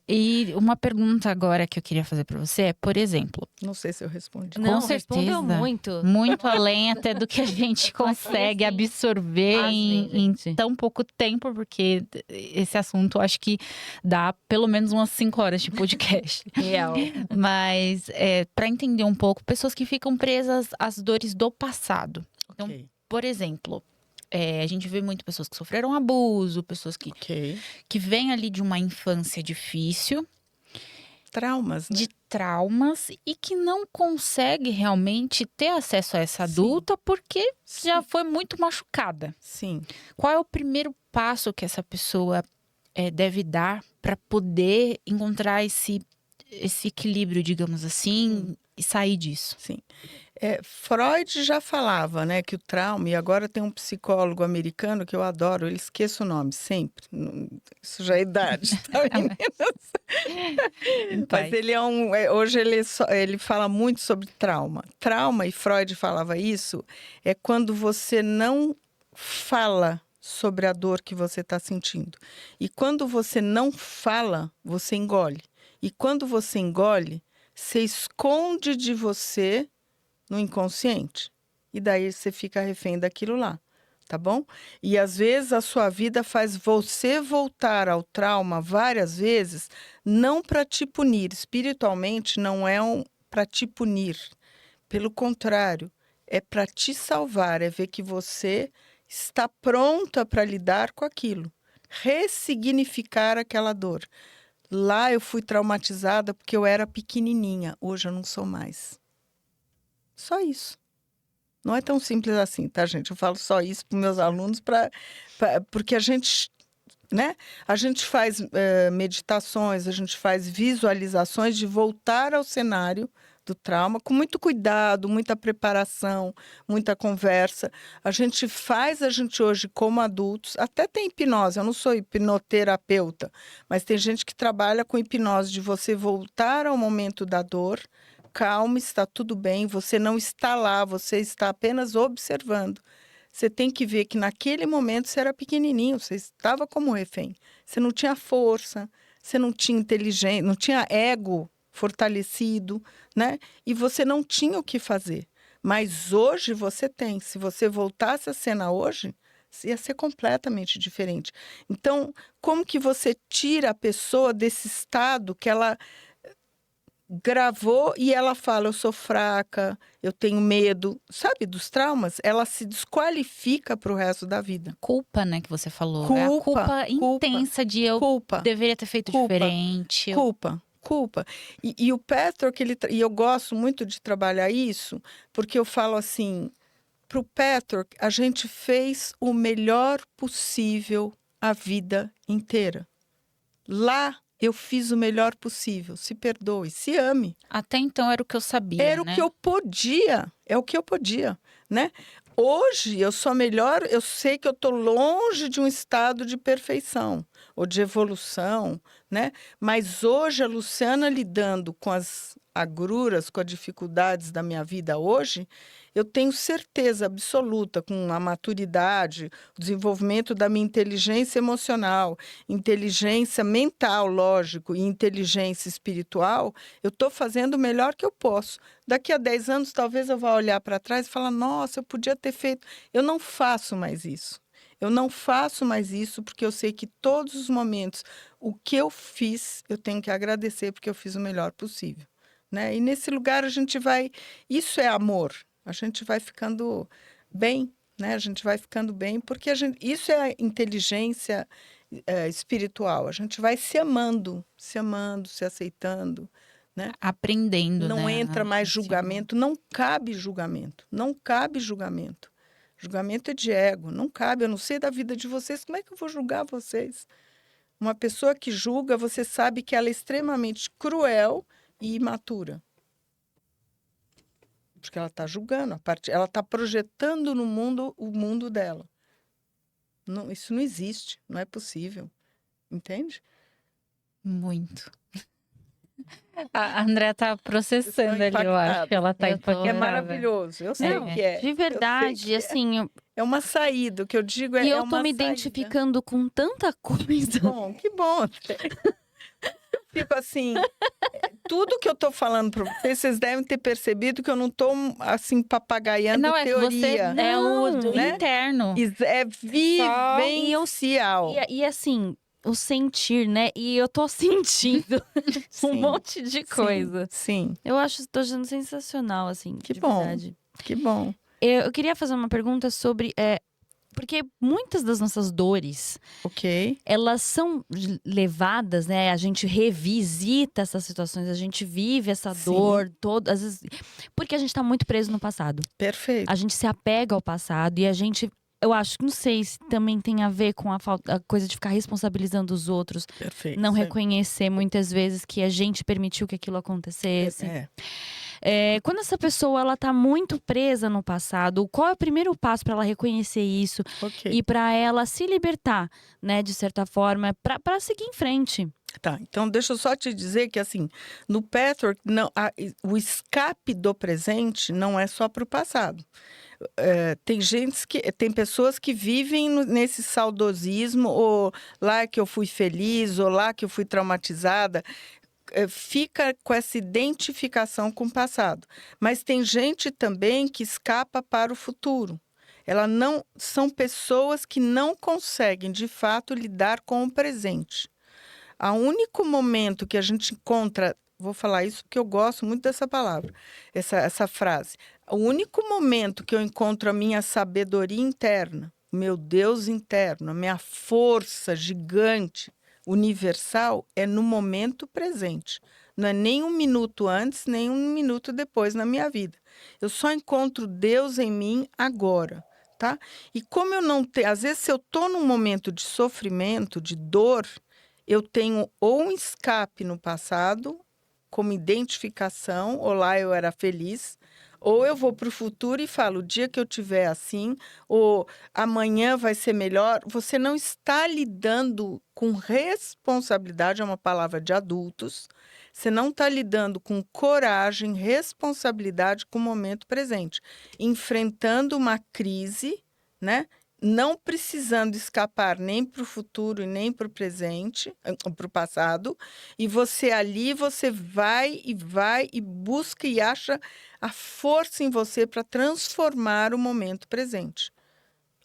E uma pergunta agora que eu queria fazer para você é, por exemplo, Não sei se eu respondi. não, com respondeu certeza. muito. Muito além até do que a gente consegue assim, absorver pasmem, em gente. tão pouco tempo, porque esse assunto eu acho que dá pelo menos umas 5 horas de podcast. Real. Mas para entender um pouco, pessoas que ficam presas às dores do passado. Então, Ok. por exemplo, a gente vê muito pessoas que sofreram abuso, pessoas que vêm ali de uma infância difícil, Traumas, né? de traumas e que não consegue realmente ter acesso a essa adulta porque já foi muito machucada. Sim. Qual é o primeiro passo que essa pessoa deve dar para poder encontrar esse equilíbrio, digamos assim, e sair disso? Sim. Freud já falava, né, que o trauma, e agora tem um psicólogo americano que eu adoro, ele esquece o nome sempre. Isso já é idade, tá, meninas? Mas ele hoje ele fala muito sobre trauma. Trauma, e Freud falava isso, é quando você não fala sobre a dor que você está sentindo. E quando você não fala, você engole. E quando você engole, você esconde de você no inconsciente. E daí você fica refém daquilo lá, tá bom? E às vezes a sua vida faz você voltar ao trauma várias vezes, não para te punir. Espiritualmente não é para te punir. Pelo contrário, é para te salvar, é ver que você está pronta para lidar com aquilo. Ressignificar aquela dor. Lá eu fui traumatizada porque eu era pequenininha. Hoje eu não sou mais. Só isso. Não é tão simples assim, tá, gente? Eu falo só isso para meus alunos porque a gente, né? A gente faz meditações, a gente faz visualizações de voltar ao cenário do trauma com muito cuidado, muita preparação, muita conversa. A gente hoje como adultos, até tem hipnose, eu não sou hipnoterapeuta, mas tem gente que trabalha com hipnose de você voltar ao momento da dor, calma, está tudo bem, você não está lá, você está apenas observando. Você tem que ver que naquele momento você era pequenininho, você estava como refém. Você não tinha força, você não tinha inteligência, não tinha ego fortalecido, né? E você não tinha o que fazer. Mas hoje você tem. Se você voltasse a cena hoje, ia ser completamente diferente. Então, como que você tira a pessoa desse estado que ela gravou e ela fala, eu sou fraca, eu tenho medo, sabe, dos traumas? Ela se desqualifica para o resto da vida. Culpa, né, que você falou. Culpa, é a culpa culpa, intensa de eu culpa, deveria ter feito culpa, diferente. Culpa. culpa. E o Petrarch, e eu gosto muito de trabalhar isso, porque eu falo assim, para o Petrarch, a gente fez o melhor possível a vida inteira. Lá, eu fiz o melhor possível. Se perdoe, se ame. Até então era o que eu sabia, Era o né? que eu podia, é o que eu podia, né? Hoje eu sou melhor, eu sei que eu estou longe de um estado de perfeição ou de evolução, né? Mas hoje a Luciana lidando com as agruras, com as dificuldades da minha vida hoje, eu tenho certeza absoluta, com a maturidade, o desenvolvimento da minha inteligência emocional, inteligência mental, lógico, e inteligência espiritual, eu estou fazendo o melhor que eu posso. Daqui a 10 anos, talvez eu vá olhar para trás e falar, nossa, eu podia ter feito. Eu não faço mais isso. Eu não faço mais isso porque eu sei que todos os momentos, o que eu fiz, eu tenho que agradecer porque eu fiz o melhor possível, né? E nesse lugar a gente vai... Isso é amor. A gente vai ficando bem, né? A gente vai ficando bem porque isso é a inteligência espiritual. A gente vai se amando, se aceitando, né? Aprendendo, Não né? entra mais Assim. julgamento, não cabe julgamento, não cabe julgamento. Julgamento é de ego, não cabe, eu não sei da vida de vocês, como é que eu vou julgar vocês? Uma pessoa que julga, você sabe que ela é extremamente cruel e imatura. Porque ela está julgando, ela está projetando no mundo o mundo dela. Não, isso não existe, não é possível, entende? Muito. A Andrea tá processando ali, eu acho. impactada. Ela tá Eu tô- É impactada. maravilhoso, eu sei Não, que é. de eu sei verdade, que é. assim, É uma saída, o que eu digo e é eu tô uma me saída. identificando com tanta coisa. Que bom. Eu fico assim, tudo que eu tô falando para vocês, vocês devem ter percebido que eu não tô assim papagaiando Não, é que você teoria. é o né? interno. É vivencial. E assim, o sentir, né? E eu tô sentindo um Sim, monte de coisa. Sim, Eu acho, tô achando sensacional, assim, Que de bom. verdade. que bom. Eu queria fazer uma pergunta sobre... porque muitas das nossas dores, Ok. elas são levadas, né? A gente revisita essas situações, a gente vive essa Sim. dor todas, às vezes, porque a gente tá muito preso no passado. Perfeito. A gente se apega ao passado e a gente... Eu acho que não sei se também tem a ver com a coisa de ficar responsabilizando os outros, Perfeito. não Isso reconhecer muitas vezes que a gente permitiu que aquilo acontecesse. Quando essa pessoa ela tá muito presa no passado, qual é o primeiro passo para ela reconhecer isso ok. e para ela se libertar, né, de certa forma, para seguir em frente? Tá, então deixa eu só te dizer que assim, no Petrarch, não, o escape do presente não é só para o passado. Tem pessoas que vivem nesse saudosismo, ou lá que eu fui feliz, ou lá que eu fui traumatizada, fica com essa identificação com o passado. Mas tem gente também que escapa para o futuro. São pessoas que não conseguem, de fato, lidar com o presente. O único momento que a gente encontra, vou falar isso porque eu gosto muito dessa palavra, essa frase. O único momento que eu encontro a minha sabedoria interna, o meu Deus interno, a minha força gigante, universal, é no momento presente. Não é nem um minuto antes, nem um minuto depois na minha vida. Eu só encontro Deus em mim agora. Tá? E como eu não tenho... Às vezes, se eu estou num momento de sofrimento, de dor, eu tenho ou um escape no passado, como identificação, ou lá eu era feliz, ou eu vou para o futuro e falo, o dia que eu tiver assim, ou amanhã vai ser melhor. Você não está lidando com responsabilidade, é uma palavra de adultos, você não está lidando com coragem, responsabilidade com o momento presente, enfrentando uma crise, né? Não precisando escapar nem para o futuro e nem para o presente, para o passado, e você vai e busca e acha a força em você para transformar o momento presente.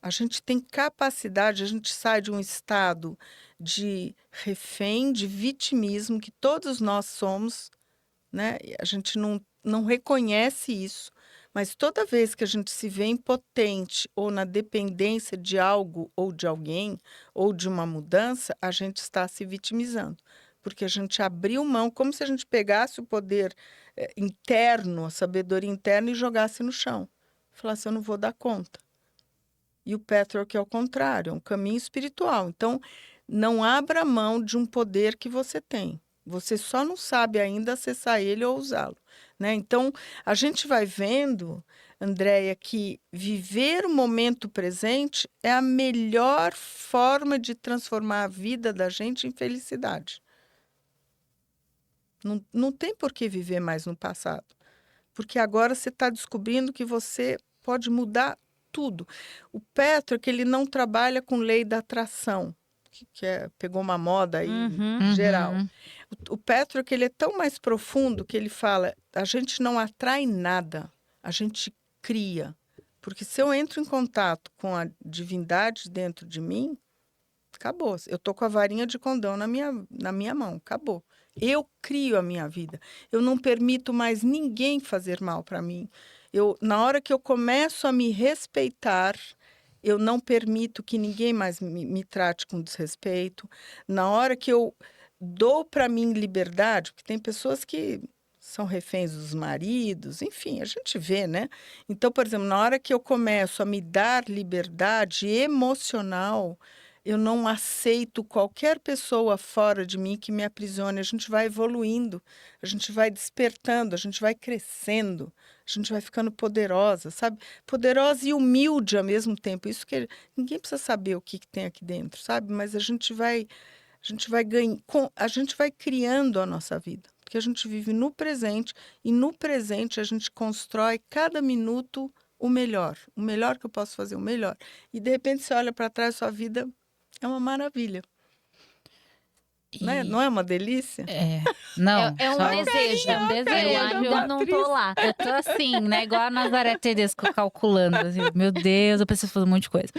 A gente tem capacidade, a gente sai de um estado de refém, de vitimismo, que todos nós somos, né? A gente não reconhece isso. Mas toda vez que a gente se vê impotente ou na dependência de algo ou de alguém ou de uma mudança, a gente está se vitimizando. porque a gente abriu mão, como se a gente pegasse o poder interno, a sabedoria interna e jogasse no chão. Falasse, eu não vou dar conta. E o Patchwork é o contrário, é um caminho espiritual. Então, não abra mão de um poder que você tem. Você só não sabe ainda acessar ele ou usá-lo, né? Então, a gente vai vendo, Andréia, que viver o momento presente é a melhor forma de transformar a vida da gente em felicidade. Não tem por que viver mais no passado, porque agora você está descobrindo que você pode mudar tudo. O Patchwork, ele não trabalha com lei da atração, pegou uma moda aí geral. O Patchwork, ele é tão mais profundo que ele fala, a gente não atrai nada, a gente cria. Porque se eu entro em contato com a divindade dentro de mim, acabou. Eu estou com a varinha de condão na minha mão, acabou. Eu crio a minha vida. Eu não permito mais ninguém fazer mal para mim. Na hora que eu começo a me respeitar, eu não permito que ninguém mais me trate com desrespeito. Na hora que eu dou para mim liberdade, porque tem pessoas que são reféns dos maridos, enfim, a gente vê, né? Então, por exemplo, na hora que eu começo a me dar liberdade emocional, eu não aceito qualquer pessoa fora de mim que me aprisione. A gente vai evoluindo, a gente vai despertando, a gente vai crescendo, a gente vai ficando poderosa, sabe? Poderosa e humilde ao mesmo tempo. Isso que ninguém precisa saber o que tem aqui dentro, sabe? Mas a gente vai ganhando, a gente vai criando a nossa vida, porque a gente vive no presente e no presente a gente constrói cada minuto o melhor que eu posso fazer, o melhor. E de repente você olha para trás, sua vida é uma maravilha. Não é uma delícia? Não. É um desejo. É um desejo. Eu ainda não tô lá. Eu tô assim, né? Igual a Nazaré Tedesco calculando. Assim, meu Deus, eu preciso fazer um monte de coisa.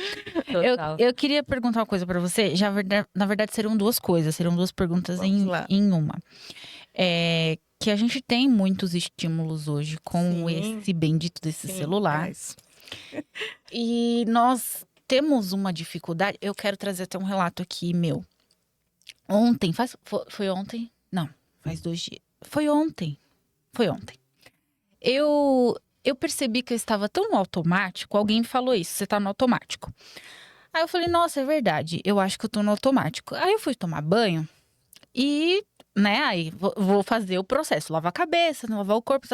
Eu queria perguntar uma coisa pra você. Na verdade, seriam duas coisas. Seriam duas perguntas em uma. Que a gente tem muitos estímulos hoje com esse bendito desse celular. Mas... E nós temos uma dificuldade. Eu quero trazer até um relato aqui meu. Ontem, foi ontem? Não, faz 2 dias. Foi ontem. Eu percebi que eu estava tão no automático, alguém me falou isso, você tá no automático. Aí eu falei, nossa, é verdade, eu acho que eu tô no automático. Aí eu fui tomar banho e, né, aí vou fazer o processo, lavar a cabeça, lavar o corpo,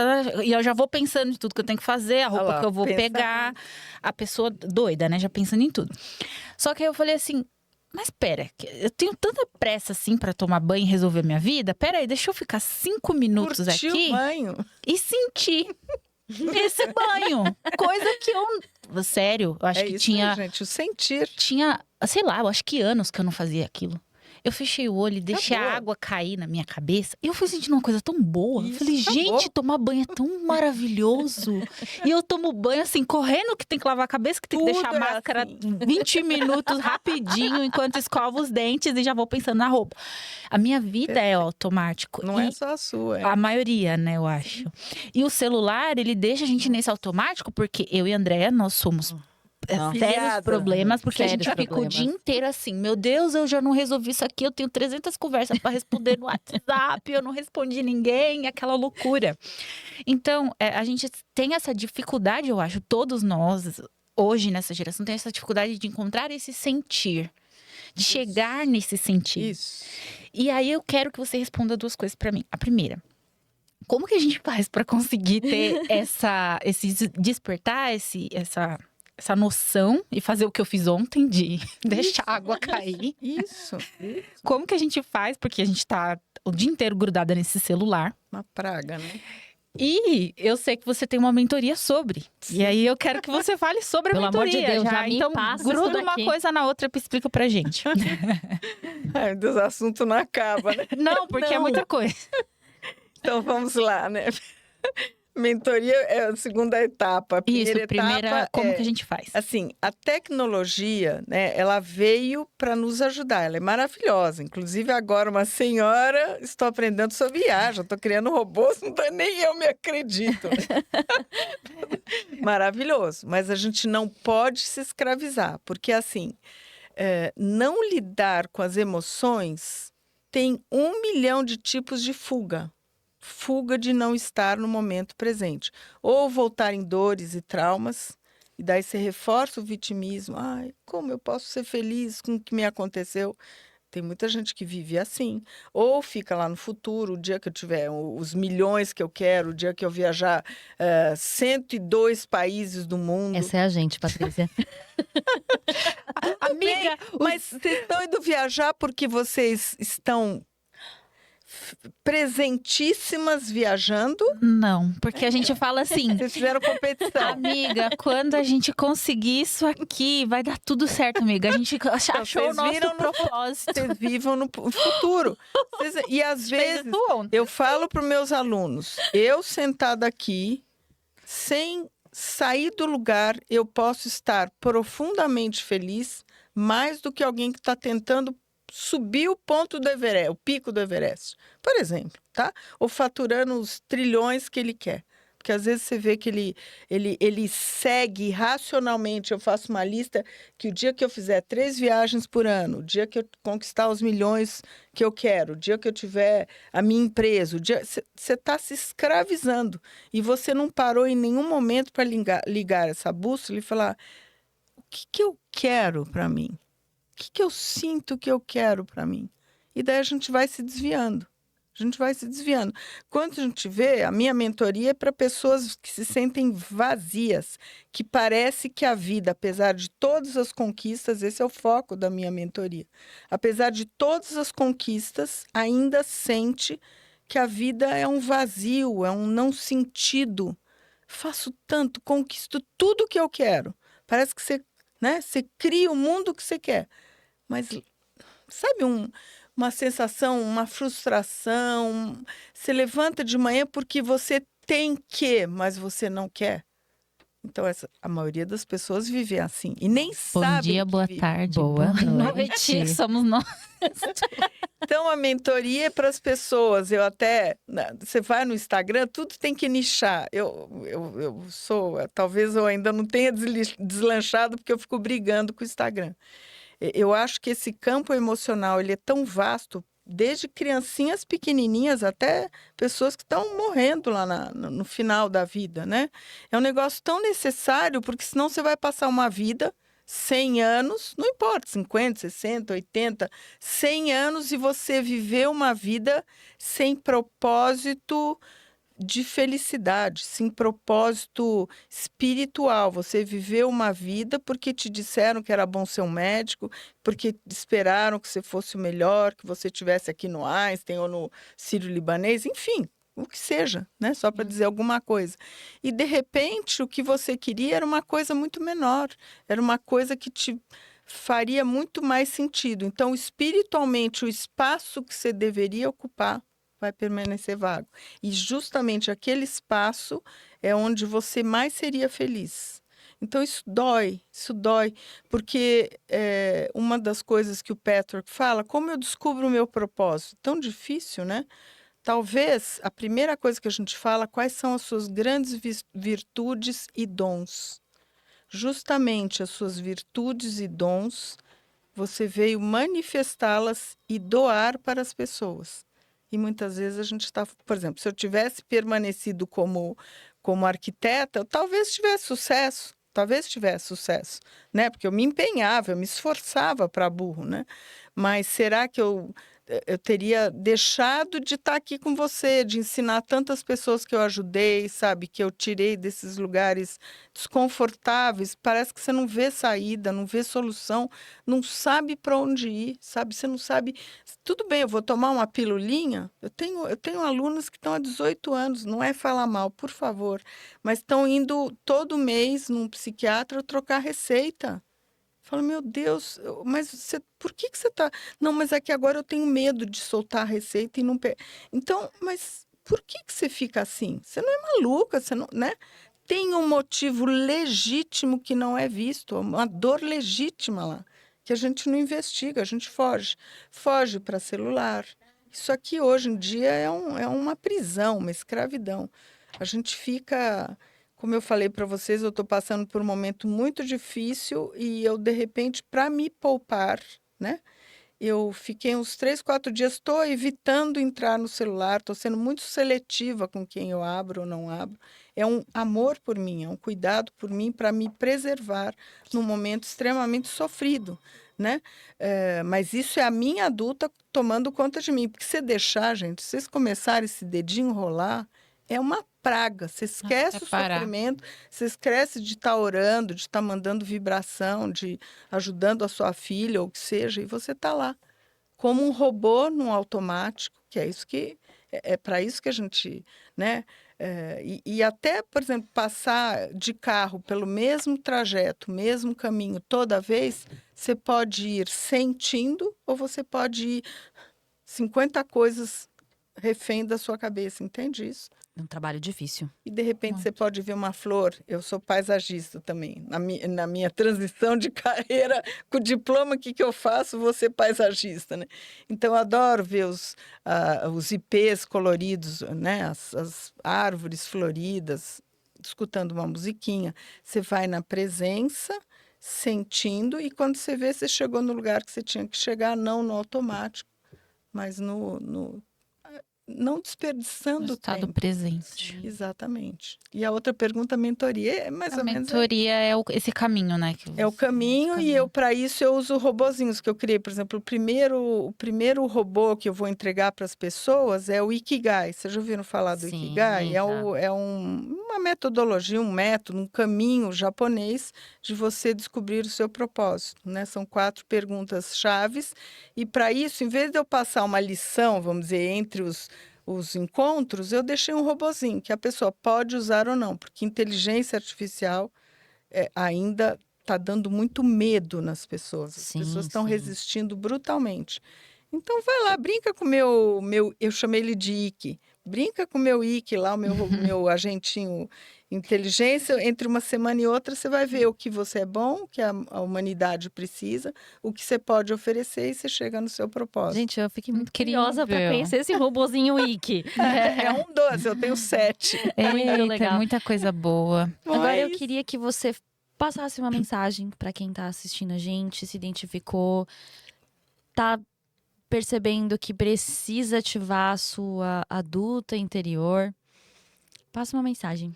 e eu já vou pensando em tudo que eu tenho que fazer, a roupa que eu vou pegar, a pessoa doida, né, já pensando em tudo. Só que aí eu falei assim, mas pera, eu tenho tanta pressa assim pra tomar banho e resolver minha vida. Pera aí, deixa eu ficar 5 minutos curtir aqui o banho e sentir esse banho. Coisa que eu... Sério, eu acho que isso, tinha... né, gente, o sentir. Tinha, sei lá, eu acho que anos que eu não fazia aquilo. Eu fechei o olho e deixei a água cair na minha cabeça. E eu fui sentindo uma coisa tão boa. Eu falei, gente, tomar banho é tão maravilhoso. E eu tomo banho assim, correndo, que tem que lavar a cabeça, que tem que deixar a máscara assim. 20 minutos rapidinho, enquanto escovo os dentes e já vou pensando na roupa. A minha vida é automático. Não é só a sua. A maioria, né, eu acho. E o celular, ele deixa a gente nesse automático, porque eu e a Andréia, nós somos... sérios problemas, porque a gente fica o dia inteiro assim, meu Deus, eu já não resolvi isso aqui, eu tenho 300 conversas para responder no WhatsApp, eu não respondi ninguém, aquela loucura. Então, a gente tem essa dificuldade, eu acho, todos nós, hoje nessa geração, tem essa dificuldade de encontrar esse sentir, de chegar nesse sentir. Isso. E aí eu quero que você responda 2 coisas para mim. A primeira, como que a gente faz para conseguir ter esse despertar, essa noção e fazer o que eu fiz ontem de deixar a água cair. Isso. Como que a gente faz? Porque a gente tá o dia inteiro grudada nesse celular. Uma praga, né? E eu sei que você tem uma mentoria sobre. Sim. E aí eu quero que você fale sobre a mentoria. Pelo amor de Deus, já então, me passa gruda uma coisa na outra e explica pra gente. Ai, dos assuntos não acaba, né? Não, porque é muita coisa. Então vamos lá, né? Mentoria é a segunda etapa. A primeira, como que a gente faz? Assim, a tecnologia, né, ela veio para nos ajudar, ela é maravilhosa. Inclusive, agora, uma senhora, estou aprendendo sobre IA, já estou criando robôs, nem eu me acredito. Maravilhoso, mas a gente não pode se escravizar, porque assim, não lidar com as emoções tem 1 milhão de tipos de fuga. Fuga de não estar no momento presente. Ou voltar em dores e traumas, e daí você reforça o vitimismo. Ai, como eu posso ser feliz com o que me aconteceu? Tem muita gente que vive assim. Ou fica lá no futuro, o dia que eu tiver os milhões que eu quero, o dia que eu viajar 102 países do mundo. Essa é a gente, Patrícia. Amiga, Mas vocês estão indo viajar porque vocês estão presentíssimas viajando? não, porque a gente fala assim, Vocês fizeram competição. amiga, quando a gente conseguir isso aqui, vai dar tudo certo, amiga. A gente achou o vocês nosso viram no- propósito. Vocês vivam no futuro. E às vezes eu falo para os meus alunos, eu sentada aqui, sem sair do lugar, eu posso estar profundamente feliz, mais do que alguém que está tentando subir o ponto do Everest, o pico do Everest, por exemplo, tá? Ou faturando os trilhões que ele quer. Porque às vezes você vê que ele segue racionalmente. Eu faço uma lista que o dia que eu fizer 3 viagens por ano, o dia que eu conquistar os milhões que eu quero, o dia que eu tiver a minha empresa, você está se escravizando. E você não parou em nenhum momento para ligar essa bússola e falar: o que eu quero para mim? O que eu sinto que eu quero para mim? E daí a gente vai se desviando. A gente vai se desviando. Quando a gente vê, a minha mentoria é para pessoas que se sentem vazias, que parece que a vida, apesar de todas as conquistas, esse é o foco da minha mentoria, apesar de todas as conquistas, ainda sente que a vida é um vazio, é um não sentido. Faço tanto, conquisto tudo que eu quero. Parece que você, né, você cria o mundo que você quer. Mas, sabe, uma sensação, uma frustração. Você levanta de manhã porque você tem que, mas você não quer. Então, a maioria das pessoas vive assim. E nem Bom sabem dia, que boa vive. tarde, Boa noite. Somos nós. Então, a mentoria é para as pessoas. Você vai no Instagram, tudo tem que nichar. Eu sou, talvez eu ainda não tenha deslanchado porque eu fico brigando com o Instagram. Eu acho que esse campo emocional ele é tão vasto, desde criancinhas pequenininhas até pessoas que estão morrendo lá no final da vida, né? É um negócio tão necessário, porque senão você vai passar uma vida, 100 anos, não importa, 50, 60, 80, 100 anos, e você viver uma vida sem propósito de felicidade, sem propósito espiritual. Você viveu uma vida porque te disseram que era bom ser um médico, porque esperaram que você fosse o melhor, que você estivesse aqui no Einstein ou no Sírio-Libanês, enfim, o que seja, né? Só para dizer alguma coisa. E, de repente, o que você queria era uma coisa muito menor, era uma coisa que te faria muito mais sentido. Então, espiritualmente, o espaço que você deveria ocupar vai permanecer vago. E justamente aquele espaço é onde você mais seria feliz. Então, isso dói, porque uma das coisas que o Patrick fala, como eu descubro o meu propósito? Tão difícil, né? Talvez a primeira coisa que a gente fala, quais são as suas grandes virtudes e dons? Justamente as suas virtudes e dons, você veio manifestá-las e doar para as pessoas. E muitas vezes a gente está, por exemplo, se eu tivesse permanecido como arquiteta, eu talvez tivesse sucesso, né? Porque eu me empenhava, eu me esforçava para burro, né? Mas será que eu teria deixado de estar aqui com você, de ensinar tantas pessoas que eu ajudei, sabe? Que eu tirei desses lugares desconfortáveis. Parece que você não vê saída, não vê solução, não sabe para onde ir, sabe? Você não sabe. Tudo bem, eu vou tomar uma pilulinha. Eu tenho alunos que estão há 18 anos, não é falar mal, por favor, mas estão indo todo mês num psiquiatra trocar receita. Falo, meu Deus, mas por que você está... Não, mas é que agora eu tenho medo de soltar a receita e não... Então, mas por que você fica assim? Você não é maluca, você não, né? Tem um motivo legítimo que não é visto, uma dor legítima lá, que a gente não investiga, a gente foge. Foge para celular. Isso aqui, hoje em dia, é uma prisão, uma escravidão. A gente fica... Como eu falei para vocês, eu estou passando por um momento muito difícil e eu, de repente, para me poupar, né? Eu fiquei uns 3, 4 dias, estou evitando entrar no celular, estou sendo muito seletiva com quem eu abro ou não abro. É um amor por mim, é um cuidado por mim para me preservar num momento extremamente sofrido, né? Mas isso é a minha adulta tomando conta de mim. Porque se deixar, gente, se vocês começarem esse dedinho rolar, é uma praga. Você esquece o parar. sofrimento, você esquece de estar orando, de estar mandando vibração, de ajudando a sua filha ou o que seja, e você está lá como um robô num automático, que é isso que é para isso que a gente, né? E até, por exemplo, passar de carro pelo mesmo trajeto, mesmo caminho toda vez, você pode ir sentindo ou você pode ir 50 coisas refém da sua cabeça, entende isso? É um trabalho difícil. E de repente você Muito. pode ver uma flor. Eu sou paisagista também. Na minha transição de carreira, com o diploma, o que eu faço? Vou ser paisagista, né? Então, eu adoro ver os ipês coloridos, né? As árvores floridas, escutando uma musiquinha. Você vai na presença, sentindo, e quando você vê, você chegou no lugar que você tinha que chegar, não no automático, mas não No desperdiçando estado tempo. presente. Exatamente. E a outra pergunta, mentoria, é mais A ou menos mentoria é esse caminho, né? é o caminho, e eu para isso eu uso robozinhos que eu criei. Por exemplo, o primeiro robô que eu vou entregar para as pessoas é o Ikigai. Vocês já ouviram falar do Sim, Ikigai? já. Uma metodologia, um método, um caminho japonês de você descobrir o seu propósito, né? São 4 perguntas chaves, e para isso, em vez de eu passar uma lição, vamos dizer, entre os encontros, eu deixei um robozinho que a pessoa pode usar ou não, porque inteligência artificial ainda está dando muito medo nas pessoas. As Sim, pessoas estão sim. resistindo brutalmente. Então vai lá, brinca com o meu, eu chamei ele de Ike. Brinca com o meu Ike lá, meu agentinho inteligência. Entre uma semana e outra, você vai ver o que você é bom, o que a humanidade precisa, o que você pode oferecer, e você chega no seu propósito. Gente, eu fiquei muito Incrível. curiosa para conhecer esse robozinho Wiki. É um doce, eu tenho 7. É muito Eita, legal. muita coisa boa. Bom, Agora é eu isso. queria que você passasse uma mensagem para quem tá assistindo a gente, se identificou, tá percebendo que precisa ativar a sua adulta interior. Passa uma mensagem.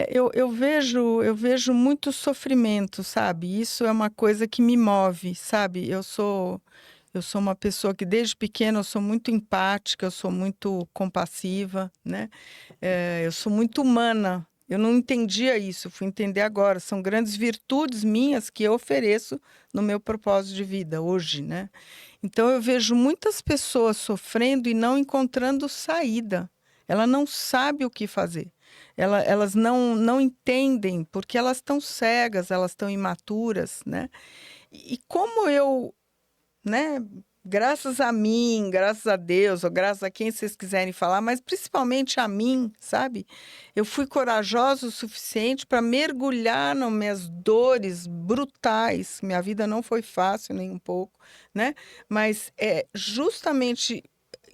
Eu vejo muito sofrimento, sabe? Isso é uma coisa que me move, sabe? Eu sou uma pessoa que desde pequena eu sou muito empática, eu sou muito compassiva, né? Eu sou muito humana. Eu não entendia isso, fui entender agora. São grandes virtudes minhas que eu ofereço no meu propósito de vida hoje, né? Então eu vejo muitas pessoas sofrendo e não encontrando saída. Ela não sabe o que fazer. Elas não entendem porque elas estão cegas, elas estão imaturas, né? E como eu, né? Graças a mim, graças a Deus, ou graças a quem vocês quiserem falar, mas principalmente a mim, sabe? Eu fui corajosa o suficiente para mergulhar nas minhas dores brutais. Minha vida não foi fácil nem um pouco, né? Mas é justamente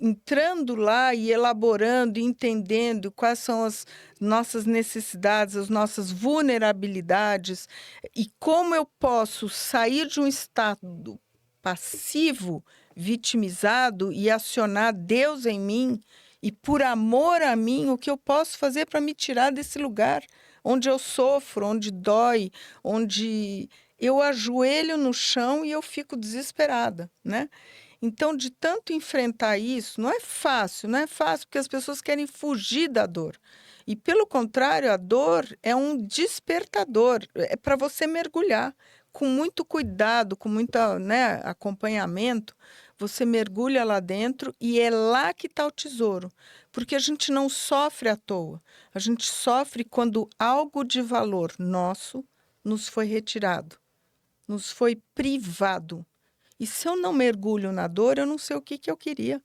entrando lá e elaborando, e entendendo quais são as nossas necessidades, as nossas vulnerabilidades, e como eu posso sair de um estado passivo, vitimizado, e acionar Deus em mim, e por amor a mim, o que eu posso fazer para me tirar desse lugar onde eu sofro, onde dói, onde eu ajoelho no chão e eu fico desesperada, né? Então, de tanto enfrentar isso, não é fácil porque as pessoas querem fugir da dor. E, pelo contrário, a dor é um despertador, é para você mergulhar com muito cuidado, com muito, né, acompanhamento. Você mergulha lá dentro e é lá que está o tesouro. Porque a gente não sofre à toa. A gente sofre quando algo de valor nosso nos foi retirado, nos foi privado. E se eu não mergulho na dor, eu não sei o que eu queria.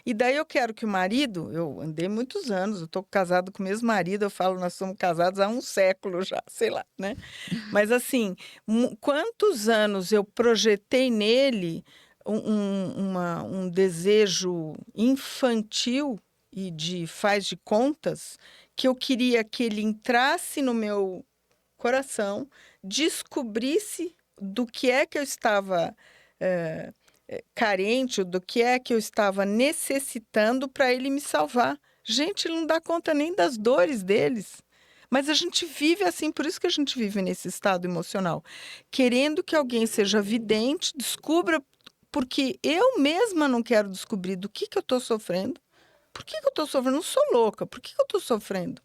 E daí eu quero que o marido, eu andei muitos anos, eu estou casado com o mesmo marido, eu falo, nós somos casados há um século já, sei lá, né? Mas assim, quantos anos eu projetei nele um desejo infantil e de faz de contas, que eu queria que ele entrasse no meu coração, descobrisse do que é que eu estava carente do que é que eu estava necessitando para ele me salvar. Gente, ele não dá conta nem das dores deles. Mas a gente vive assim, por isso que a gente vive nesse estado emocional, querendo que alguém seja vidente, descubra, porque eu mesma não quero descobrir do que eu estou sofrendo. Por que eu estou sofrendo? Eu não sou louca. Por que eu estou sofrendo?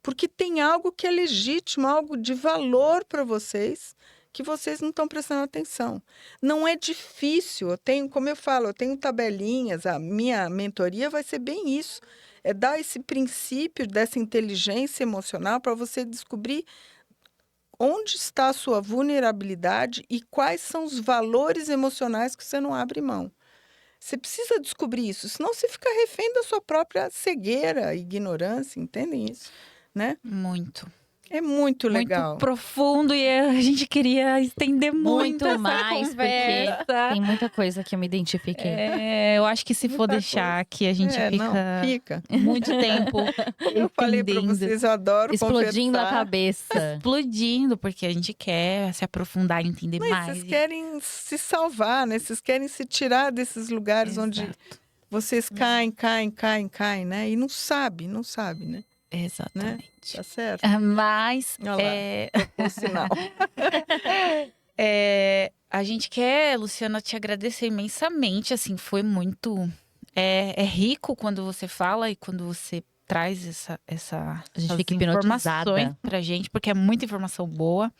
Porque tem algo que é legítimo, algo de valor para vocês, que vocês não estão prestando atenção. Não é difícil, como eu falo, eu tenho tabelinhas, a minha mentoria vai ser bem isso. É dar esse princípio dessa inteligência emocional para você descobrir onde está a sua vulnerabilidade e quais são os valores emocionais que você não abre mão. Você precisa descobrir isso, senão você fica refém da sua própria cegueira, ignorância, entendem isso? Né? Muito. É muito legal. Muito profundo e a gente queria estender muito essa mais, conversa. porque tem muita coisa que eu me identifiquei. Eu acho que se for Muita deixar coisa. aqui, a gente Fica. muito tempo Eu falei para entendendo, vocês, eu adoro Explodindo a conversar. cabeça. explodindo, porque a gente quer se aprofundar e entender Mas mais. vocês querem se salvar, né? Vocês querem se tirar desses lugares onde Exato. vocês caem, né? E não sabe, né? Exatamente. Tá certo? Mas Olha lá. O sinal. a gente quer, Luciana, te agradecer imensamente. Assim, foi muito. É rico quando você fala e quando você traz A gente essas fica informações hipnotizada. pra gente, porque é muita informação boa.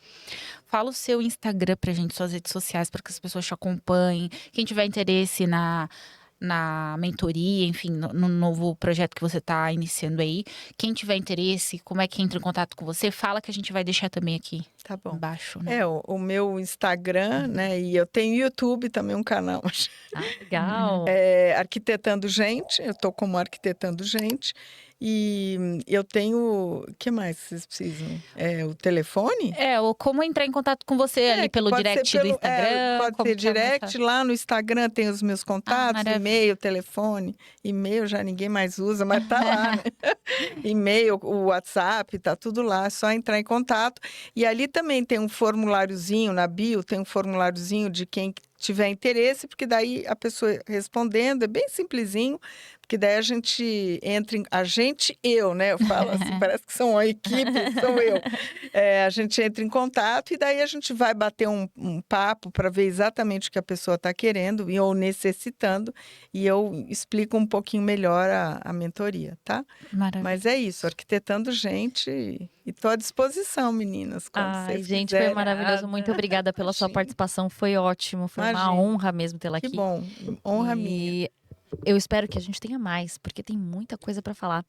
Fala o seu Instagram pra gente, suas redes sociais, para que as pessoas te acompanhem. Quem tiver interesse na mentoria, enfim, no novo projeto que você está iniciando aí. Quem tiver interesse, como é que entra em contato com você, fala que a gente vai deixar também aqui Tá bom. embaixo. Né? O meu Instagram, né? E eu tenho YouTube também, um canal. Legal. Arquitetando Gente, eu estou como Arquitetando Gente. E eu tenho. O que mais vocês precisam? O telefone? Ou como entrar em contato com você ali pelo pode ser direct do Instagram. pode como ser que é mais direct, fácil? lá no Instagram tem os meus contatos, maravilha. e-mail, telefone. E-mail já ninguém mais usa, mas tá lá, né? E-mail, o WhatsApp, tá tudo lá, é só entrar em contato. E ali também tem um formuláriozinho na bio, tem um formuláriozinho de quem tiver interesse, porque daí a pessoa respondendo é bem simplesinho, porque daí a gente entra em... eu, né? Eu falo assim, parece que são a equipe, sou eu. A gente entra em contato e daí a gente vai bater um papo para ver exatamente o que a pessoa está querendo ou necessitando, e eu explico um pouquinho melhor a mentoria, tá? Maravilha. Mas é isso, Arquitetando Gente, e estou à disposição, meninas, quando Ai, vocês gente, quiserem. foi maravilhoso. Muito obrigada pela sua Imagina. participação. Foi ótimo. Foi uma Imagina. honra mesmo tê-la Que aqui. bom, honra minha. E eu espero que a gente tenha mais, porque tem muita coisa para falar.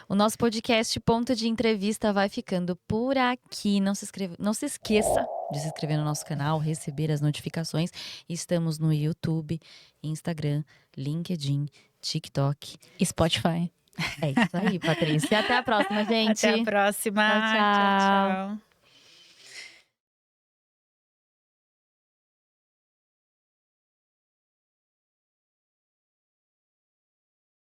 O nosso podcast Ponto de Entrevista vai ficando por aqui. Não se esqueça de se inscrever no nosso canal, receber as notificações. Estamos no YouTube, Instagram, LinkedIn, TikTok. E Spotify. É isso aí, Patrícia. Até a próxima, gente. Até a próxima. Tchau, tchau. Tchau, tchau.